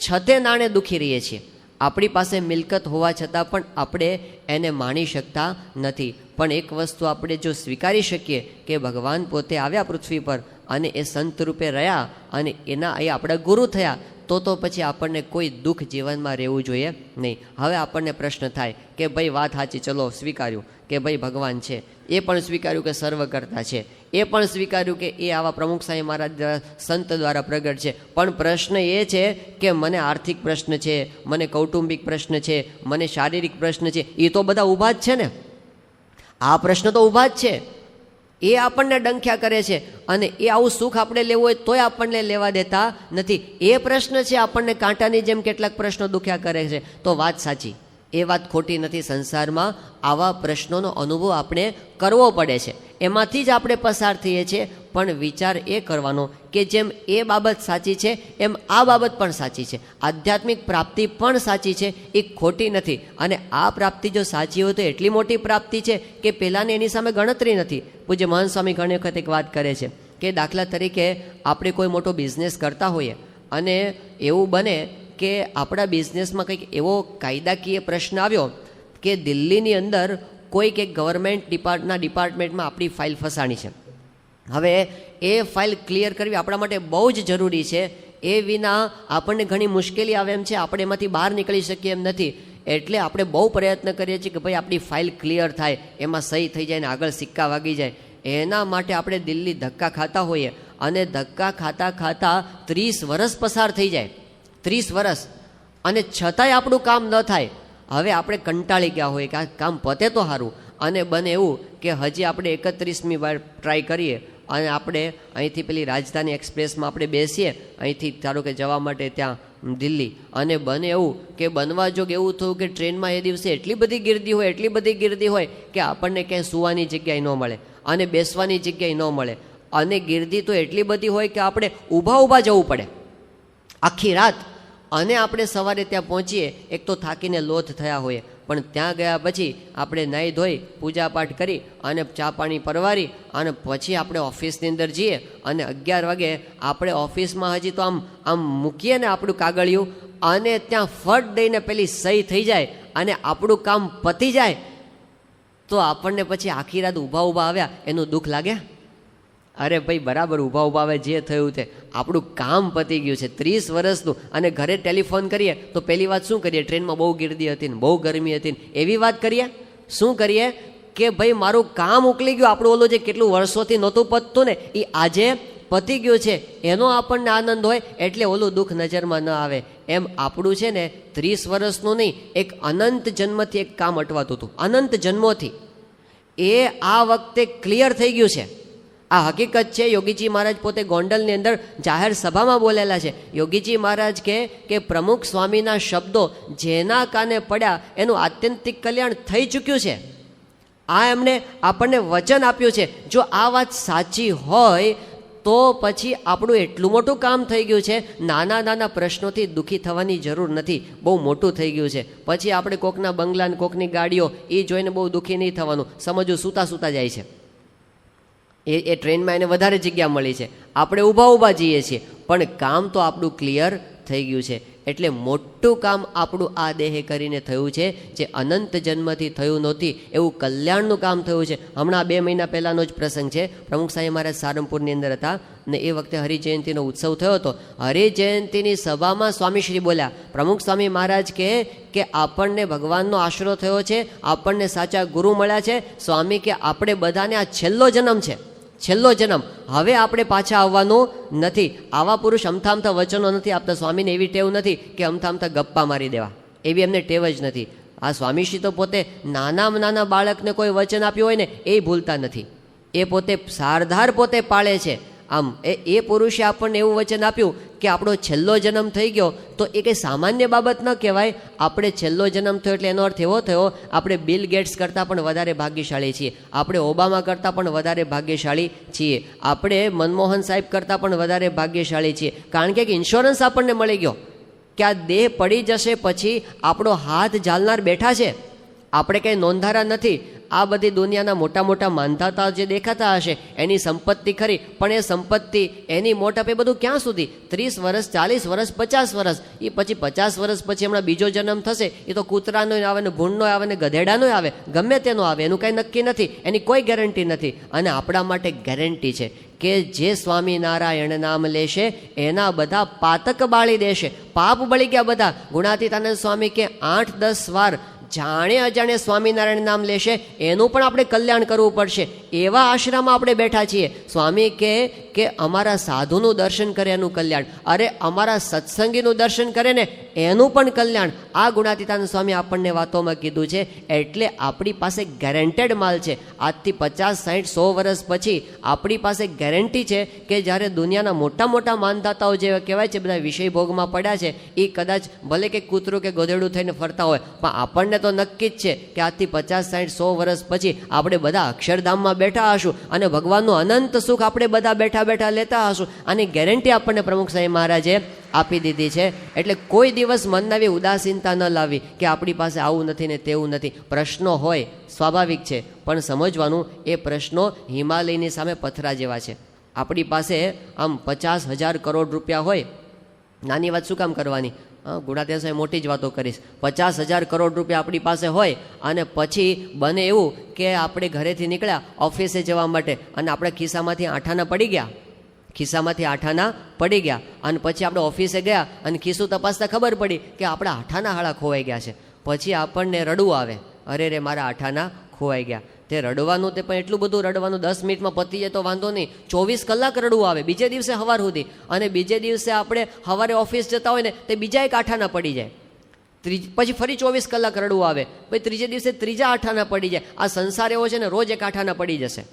છતે નાણે દુખી રહીએ છીએ. આપણી પાસે મિલકત હોવા છતાં પણ આપણે એને માણી શકતા નથી. પણ એક વસ્તુ આપણે જો સ્વીકારી શકીએ કે ભગવાન પોતે આવ્યા પૃથ્વી પર અને એ સંત રૂપે રહ્યા અને એના એ આપણા ગુરુ થયા, તો પછી આપણને કોઈ દુઃખ જીવનમાં રહેવું જોઈએ નહીં. હવે આપણને પ્રશ્ન થાય કે ભાઈ વાત સાચી, ચલો સ્વીકાર્યું કે ભાઈ ભગવાન છે, એ પણ સ્વીકાર્યું કે સર્વકર્તા છે, એ પણ સ્વીકાર્યું કે એ આવા પ્રમુખ સાંઈ મહારાજ સંત દ્વારા પ્રગટ છે. પણ પ્રશ્ન એ છે કે મને આર્થિક પ્રશ્ન છે, મને કૌટુંબિક પ્રશ્ન છે, મને શારીરિક પ્રશ્ન છે, એ તો બધા ઊભા જ છે ને. આ પ્રશ્ન તો ઊભા જ છે, એ આપણને ડંખ્યા કરે છે અને એ આવું સુખ આપણે લેવું હોય તોય આપણને લેવા દેતા નથી. એ પ્રશ્ન છે આપણને કાંટાની જેમ કેટલાક પ્રશ્નો દુખ્યા કરે છે. તો વાત સાચી, એ વાત ખોટી નથી. સંસારમાં આવા પ્રશ્નોનો અનુભવ આપણે કરવો પડે છે, એમાંથી જ આપણે પસાર થઈએ છીએ. પણ વિચાર એ કરવાનો કે જેમ એ બાબત સાચી છે એમ આ બાબત પણ સાચી છે. આધ્યાત્મિક પ્રાપ્તિ પણ સાચી છે, એ ખોટી નથી. અને આ પ્રાપ્તિ જો સાચી હોય તો એટલી મોટી પ્રાપ્તિ છે કે પહેલાંને એની સામે ગણતરી નથી. પૂજ્ય મહંત સ્વામી ઘણી વખત એક વાત કરે છે કે દાખલા તરીકે આપણે કોઈ મોટો બિઝનેસ કરતા હોઈએ અને એવું બને કે આપણા બિઝનેસમાં કંઈક એવો કાયદાકીય પ્રશ્ન આવ્યો કે દિલ્હીની અંદર કોઈક એક ગવર્મેન્ટ ડિપાર્ટમેન્ટમાં આપણી ફાઇલ ફસાણી છે. હવે એ ફાઇલ ક્લિયર કરવી આપણા માટે બહુ જ જરૂરી છે. એ વિના આપણને ઘણી મુશ્કેલી આવે એમ છે, આપણે એમાંથી બહાર નીકળી શકીએ એમ નથી. એટલે આપણે બહુ પ્રયત્ન કરીએ છીએ કે ભાઈ આપણી ફાઇલ ક્લિયર થાય, એમાં સહી થઈ જાય ને આગળ સિક્કા વાગી જાય. એના માટે આપણે દિલ્હી ધક્કા ખાતા હોઈએ અને ધક્કા ખાતા ખાતા 30 વર્ષ પસાર થઈ જાય, 30 વર્ષ, અને છતાંય આપણું કામ ન થાય. હવે આપણે કંટાળી ગયા હોય કે આ કામ પતે તો સારું, અને બને એવું કે હજી આપણે 31મી વાર ટ્રાય કરીએ અને આપણે અહીંથી પેલી રાજધાની એક્સપ્રેસમાં આપણે બેસીએ, અહીંથી ધારો કે જવા માટે ત્યાં દિલ્હી, અને બને એવું કે બનવા જોગ એવું થયું કે ટ્રેનમાં એ દિવસે એટલી બધી ગીર્દી હોય કે આપણને ક્યાંય સૂવાની જગ્યાએ ન મળે અને બેસવાની જગ્યાએ ન મળે. અને ગીર્દી તો એટલી બધી હોય કે આપણે ઊભા જવું પડે આખી રાત. અને આપણે સવારે ત્યાં પહોંચીએ, એક તો થાકીને લોથ થયા હોઈએ, પણ ત્યાં ગયા પછી આપણે નાહી ધોઈ પૂજાપાઠ કરી અને ચા પાણી પરવારી અને પછી આપણે ઓફિસની અંદર જઈએ અને 11 વાગે આપણે ઓફિસમાં હજી તો આમ મૂકીએ ને આપણું કાગળિયું, અને ત્યાં ફટ દઈને પેલી સહી થઈ જાય અને આપણું કામ પતી જાય, તો આપણને પછી આખી રાત ઊભા આવ્યા એનું દુઃખ લાગે. અરે ભાઈ બરાબર ઊભા આવે, જે થયું તે આપણું કામ પતી ગયું છે 30 વર્ષનું. અને ઘરે ટેલિફોન કરીએ તો પહેલી વાત શું કરીએ, ટ્રેનમાં બહુ ગીર્દી હતી ને બહુ ગરમી હતી ને એવી વાત કરીએ. શું કરીએ કે ભાઈ મારું કામ ઉકલી ગયું, આપણું ઓલું જે કેટલું વર્ષોથી નહોતું પતતું ને એ આજે પતી ગયું છે, એનો આપણને આનંદ હોય એટલે ઓલું દુઃખ નજરમાં ન આવે. એમ આપણું છે ને 30 વર્ષનું નહીં, એક અનંત જન્મથી એક કામ અટવાતું હતું, અનંત જન્મોથી. એ આ વખતે ક્લિયર થઈ ગયું છે. આ હકીકત છે. યોગીજી મહારાજ પોતે ગોંડલની અંદર જાહેર સભામાં બોલેલા છે. યોગીજી મહારાજ કહે કે પ્રમુખ સ્વામીના શબ્દો જેના કાને પડ્યા એનું આત્યંતિક કલ્યાણ થઈ ચૂક્યું છે. આ એમણે આપણને વચન આપ્યું છે. જો આ વાત સાચી હોય તો પછી આપણું એટલું મોટું કામ થઈ ગયું છે, નાના પ્રશ્નોથી દુઃખી થવાની જરૂર નથી, બહુ મોટું થઈ ગયું છે. પછી આપણે કોકના બંગલા ને કોકની ગાડીઓ એ જોઈને બહુ દુઃખી નહીં થવાનું, સમજવું સૂતા જાય છે. એ ટ્રેનમાં એને વધારે જગ્યા મળી છે, આપણે ઊભા જઈએ છીએ, પણ કામ તો આપણું ક્લિયર થઈ ગયું છે. એટલે મોટું કામ આપણું આ દેહે કરીને થયું છે, જે અનંત જન્મથી થયું નહોતી એવું કલ્યાણનું કામ થયું છે. હમણાં 2 મહિના પહેલાંનો જ પ્રસંગ છે. પ્રમુખ સાંઈ મહારાજ સારંગપુરની અંદર હતા ને એ વખતે હરિજયંતિનો ઉત્સવ થયો હતો. હરિજયંતિની સભામાં સ્વામીશ્રી બોલ્યા, પ્રમુખ સ્વામી મહારાજ કહે કે આપણને ભગવાનનો આશરો થયો છે, આપણને સાચા ગુરુ મળ્યા છે. સ્વામી કે આપણે બધાને આ છેલ્લો જન્મ છે, છેલ્લો જન્મ, હવે આપણે પાછા આવવાનું નથી. આવા પુરુષ અમથામથા વચનો નથી આપતા. સ્વામીને એવી ટેવ નથી કે અમથામથા ગપ્પા મારી દેવા, એવી એમને ટેવ જ નથી. આ સ્વામીશ્રી તો પોતે નાનામાં નાના બાળકને કોઈ વચન આપ્યું હોય ને એ ભૂલતા નથી. એ પોતે સારધાર પોતે પાળે છે. આમ એ પુરુષે આપણને એવું વચન આપ્યું કે આપણો છેલ્લો જન્મ થઈ ગયો તો એ કંઈ સામાન્ય બાબત ન કહેવાય. આપણે છેલ્લો જન્મ થયો એટલે એનો અર્થ એવો થયો આપણે બિલ ગેટ્સ કરતાં પણ વધારે ભાગ્યશાળી છીએ, આપણે ઓબામા કરતાં પણ વધારે ભાગ્યશાળી છીએ, આપણે મનમોહન સાહેબ કરતાં પણ વધારે ભાગ્યશાળી છીએ. કારણ કે ઇન્સ્યોરન્સ આપણને મળી ગયો કે આ દેહ પડી જશે પછી આપણો હાથ ઝાલનાર બેઠા છે, આપણે કંઈ નોંધારા નથી. આ બધી દુનિયાના મોટા મોટા માનધાતા જે દેખાતા હશે એની સંપત્તિ ખરી, પણ એ સંપત્તિ એની મોટપ એ બધું ક્યાં સુધી? 30 વર્ષ, 40 વર્ષ, 50 વર્ષ. એ પછી 50 વર્ષ પછી હમણાં બીજો જન્મ થશે, એ તો કૂતરાનો આવે ને ભૂંડનો આવે ને ગધેડાનો આવે, ગમે તેનો આવે, એનું કાંઈ નક્કી નથી, એની કોઈ ગેરંટી નથી. અને આપણા માટે ગેરંટી છે કે જે સ્વામિનારાયણ નામ લેશે એના બધા પાતક બાળી દેશે, પાપ બળી ગયા બધા. ગુણાતીતાનંદ સ્વામી કે 8-10 વાર જાણે અજાણે સ્વામિનારાયણ નામ લેશે એનું પણ આપણે કલ્યાણ કરવું પડશે. એવા આશ્રમમાં આપણે બેઠા છીએ. સ્વામી કે અમારા સાધુનું દર્શન કરે એનું કલ્યાણ, અરે અમારા સત્સંગીનું દર્શન કરે ને એનું પણ કલ્યાણ. આ ગુણાતીતાનંદ સ્વામી આપણને વાતોમાં કીધું છે. એટલે આપણી પાસે ગેરંટેડ માલ છે. આજથી 50, 60, 100 વર્ષ પછી આપણી પાસે ગેરંટી છે કે જ્યારે દુનિયાના મોટા મોટા માનદાતાઓ જે કહેવાય છે બધા વિષય ભોગમાં પડ્યા છે, એ કદાચ ભલે કે કૂતરું કે ગોધેડું થઈને ફરતા હોય, પણ આપણને તો નક્કી જ છે કે આજથી 50, 60, 100 વર્ષ પછી આપણે બધા અક્ષરધામમાં બેઠા હશું અને ભગવાનનું અનંત સુખ આપણે બધા બેઠા બેઠા લેતા હશું. આની ગેરંટી આપણને પ્રમુખ સાહેબ મહારાજે આપી દીધી છે. એટલે કોઈ દિવસ મનમાં એવી ઉદાસીનતા ન લાવી કે આપણી પાસે આવું નથી ને તેવું નથી. પ્રશ્નો હોય સ્વાભાવિક છે, પણ સમજવાનું એ પ્રશ્નો હિમાલયની સામે પથરા જેવા છે. આપણી પાસે આમ 50,000 કરોડ રૂપિયા હોય, નાની વાત શું કામ કરવાની? ગુણાતીતાનંદ સ્વામી મોટી જ વાતો કરીશ. 50,000 કરોડ રૂપિયા આપણી પાસે હોય અને પછી બને એવું કે આપણે ઘરેથી નીકળ્યા ઓફિસે જવા માટે અને આપણે ખિસ્સામાંથી આઠાના પડી ગયા, ખિસ્સામાંથી આઠાના પડી ગયા અને પછી આપણે ઓફિસે ગયા અને ખિસ્સું તપાસતા ખબર પડી કે આપણા આઠાના હાળા ખોવાઈ ગયા છે. પછી આપણને રડવું આવે, અરે રે મારા આઠાના ખોવાઈ ગયા. તે રડવાનું તે પણ એટલું બધું રડવાનું, 10 મિનિટમાં પતી જાય તો વાંધો નહીં, 24 કલાક રડવું આવે બીજે દિવસે સવાર સુધી. અને બીજે દિવસે આપણે સવારે ઓફિસ જતા હોય ને તે બીજા એક આઠાના પડી જાય, પછી ફરી 24 કલાક રડવું આવે, પછી ત્રીજે દિવસે ત્રીજા આઠાના પડી જાય. આ સંસાર એવો છે ને રોજ એક આઠાના પડી જશે.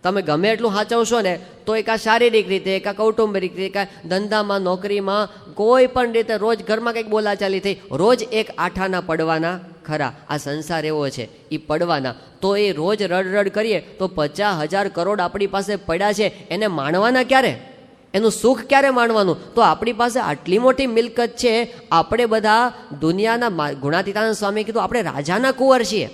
તમે ગમે એટલું સાચવશો ને તો એકા શારીરિક રીતે, એકા કૌટુંબિક રીતે, એકા ધંધામાં, નોકરીમાં, કોઈ પણ રીતે રોજ ઘરમાં કંઈક બોલાચાલી થઈ, રોજ એક આઠાના પડવાના ખરા. આ સંસાર એવો છે, એ પડવાના. તો એ રોજ રડ કરીએ તો 50,000 કરોડ આપણી પાસે પડ્યા છે, એને માણવાના ક્યારે? એનું સુખ ક્યારે માણવાનું? તો આપણી પાસે આટલી મોટી મિલકત છે. આપણે બધા દુનિયાના, ગુણાતીતાનંદ સ્વામી કીધું આપણે રાજાના કુંવર છીએ.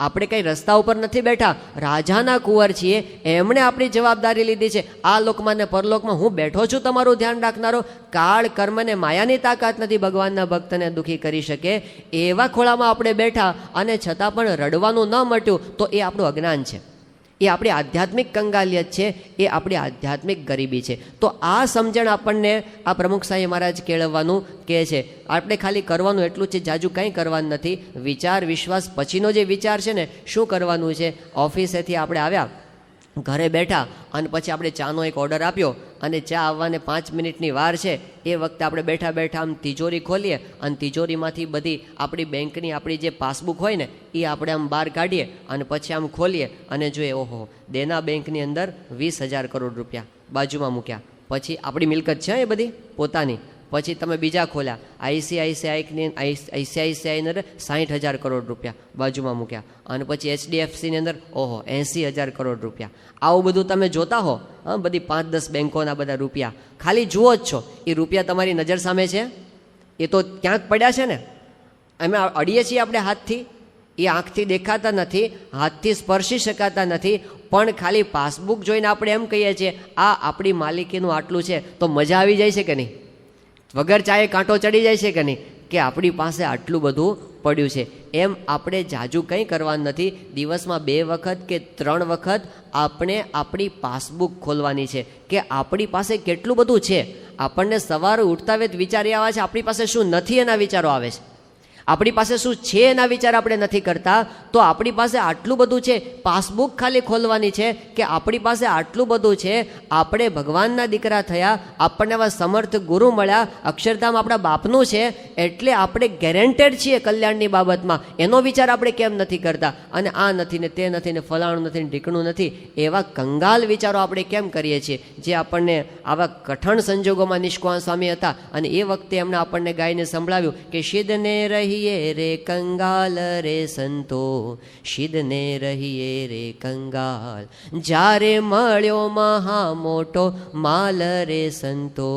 આપણે કંઈ રસ્તા ઉપર નથી બેઠા, રાજાના કુંવર છીએ. એમણે આપણી જવાબદારી લીધી છે. આ લોકમાં ને પરલોકમાં હું બેઠો છું તમારું ધ્યાન રાખનારો. કાળ કર્મને માયાની તાકાત નથી ભગવાનના ભક્તને દુઃખી કરી શકે. એવા ખોળામાં આપણે બેઠા અને છતાં પણ રડવાનું ન મટ્યું તો એ આપણું અજ્ઞાન છે, એ આપણી આધ્યાત્મિક કંગાલિયત છે, એ આપણી આધ્યાત્મિક ગરીબી છે. તો આ સમજણ આપણને આ પ્રમુખ સાહેબ મહારાજ કેળવવાનું કહે છે. આપણે ખાલી કરવાનું એટલું છે, જાજુ કંઈ કરવાનું નથી. વિચાર વિશ્વાસ પછીનો જે વિચાર છે ને, શું કરવાનું છે? ઓફિસેથી આપણે આવ્યા, ઘરે બેઠા અને પછી આપણે ચાનો એક ઓર્ડર આપ્યો અને ચા આવવાને 5 મિનિટની વાર છે. એ વખતે આપણે બેઠા બેઠા આમ તિજોરી ખોલીએ અને તિજોરીમાંથી બધી આપણી બેંકની આપણી જે પાસબુક હોય ને એ આપણે આમ બહાર કાઢીએ અને પછી આમ ખોલીએ અને જોઈએ, ઓહો, દેના બેંકની અંદર 20,000 કરોડ રૂપિયા બાજુમાં મૂક્યા. પછી આપણી મિલકત છે એ બધી પોતાની. પછી તમે બીજા ખોલ્યા, આઈસીઆઈસીઆઈની અંદર 60,000 કરોડ રૂપિયા બાજુમાં મૂક્યા અને પછી HDFCની અંદર ઓહો 80,000 કરોડ રૂપિયા. આવું બધું તમે જોતા હો, હા, બધી 5-10 બેંકોના બધા રૂપિયા ખાલી જુઓ જ છો. એ રૂપિયા તમારી નજર સામે છે? એ તો ક્યાંક પડ્યા છે ને. અમે અડીએ છીએ આપણે હાથથી, એ આંખથી દેખાતા નથી, હાથથી સ્પર્શી શકાતા નથી, પણ ખાલી પાસબુક જોઈને આપણે એમ કહીએ છીએ આ આપણી માલિકીનું આટલું છે. તો મજા આવી જાય છે કે નહીં? વગર ચાએ કાંટો ચડી જાય છે કે નહીં? કે આપણી પાસે આટલું બધું પડ્યું છે. એમ આપણે જાજુ કંઈ કરવાનું નથી. દિવસમાં 2 વખત કે 3 વખત આપણે આપણી પાસબુક ખોલવાની છે કે આપણી પાસે કેટલું બધું છે. આપણને સવારે ઉઠતા વેત વિચાર આવે છે આપણી પાસે શું નથી, એના વિચારો આવે છે. આપણી પાસે શું છે એના વિચાર આપણે નથી કરતા, તો આપણી પાસે આટલું બધું છે, પાસબુક ખાલી ખોલવાની છે કે આપણી પાસે આટલું બધું છે, આપણે ભગવાનના દીકરા થયા, આપણને આવા સમર્થ ગુરુ મળ્યા, અક્ષરધામ આપણા બાપનું છે, એટલે આપણે ગેરેન્ટેડ છીએ કલ્યાણની બાબતમાં. એનો વિચાર આપણે કેમ નથી કરતા? અને આ નથી ને તે નથી ને ફલાણું નથી ને ઢીકણું નથી, એવા કંગાલ વિચારો આપણે કેમ કરીએ છીએ? જે આપણને આવા કઠણ સંજોગોમાં નિષ્કાળ સ્વામી હતા, અને એ વખતે એમણે આપણને ગાઈને સંભળાવ્યું કે શિદને રહીએ રે કંગાલ રે સંતો, શિદને રહીએ રે કંગાલ, જ્યારે મળ્યો મહા મોટો માલ રે સંતો,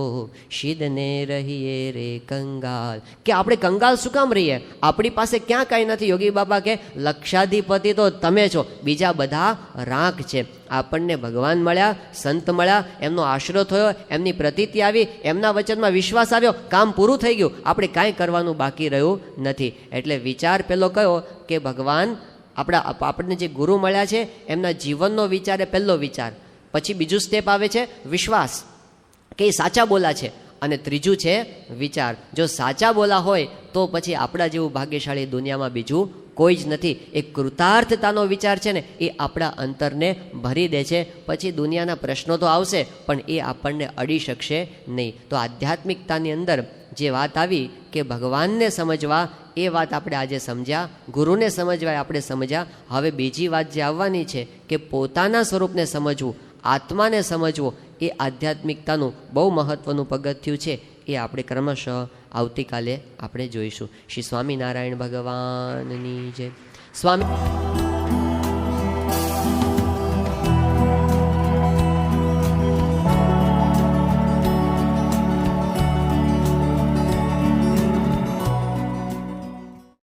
શિદને રહીએ રે કંગાલ. કે આપણે કંગાલ શું કામ રહીએ? આપણી પાસે ક્યાં કાંઈ નથી. યોગી બાબા કે લક્ષાધિપતિ તો તમે છો, બીજા બધા રાખ છે. આપણને ભગવાન મળ્યા, સંત મળ્યા, એમનો આશરો થયો, એમની પ્રતીતિ આવી, એમના વચનમાં વિશ્વાસ આવ્યો, કામ પૂરું થઈ ગયું. આપણે કાંઈ કરવાનું બાકી રહ્યું નથી. એટલે વિચાર પેલો કયો કે ભગવાન આપણને જે ગુરુ મળ્યા છે એમના જીવનનો વિચાર એ પહેલો વિચાર. પછી બીજું સ્ટેપ આવે છે વિશ્વાસ, કે એ સાચા બોલા છે. અને ત્રીજું છે વિચાર. જો સાચા બોલા હોય તો પછી આપણા જેવું ભાગ્યશાળી દુનિયામાં બીજું કોઈ જ નથી. એ કૃતાર્થતાનો વિચાર છે ને, એ આપણા અંતરને ભરી દે છે. પછી દુનિયાના પ્રશ્નો તો આવશે, પણ એ આપણને અડી શકશે નહીં. તો આધ્યાત્મિકતાની અંદર જે વાત આવી કે ભગવાનને સમજવા, એ વાત આપણે આજે સમજ્યા, ગુરુને સમજવા આપણે સમજ્યા. હવે બીજી વાત જે આવવાની છે કે પોતાના સ્વરૂપને સમજવું, આત્માને સમજવો, એ આધ્યાત્મિકતાનું બહુ મહત્વનું પગથિયું છે. એ આપણે ક્રમશઃ આવતીકાલે આપણે જોઈશું. શ્રી સ્વામિનારાયણ ભગવાનની જય. સ્વામી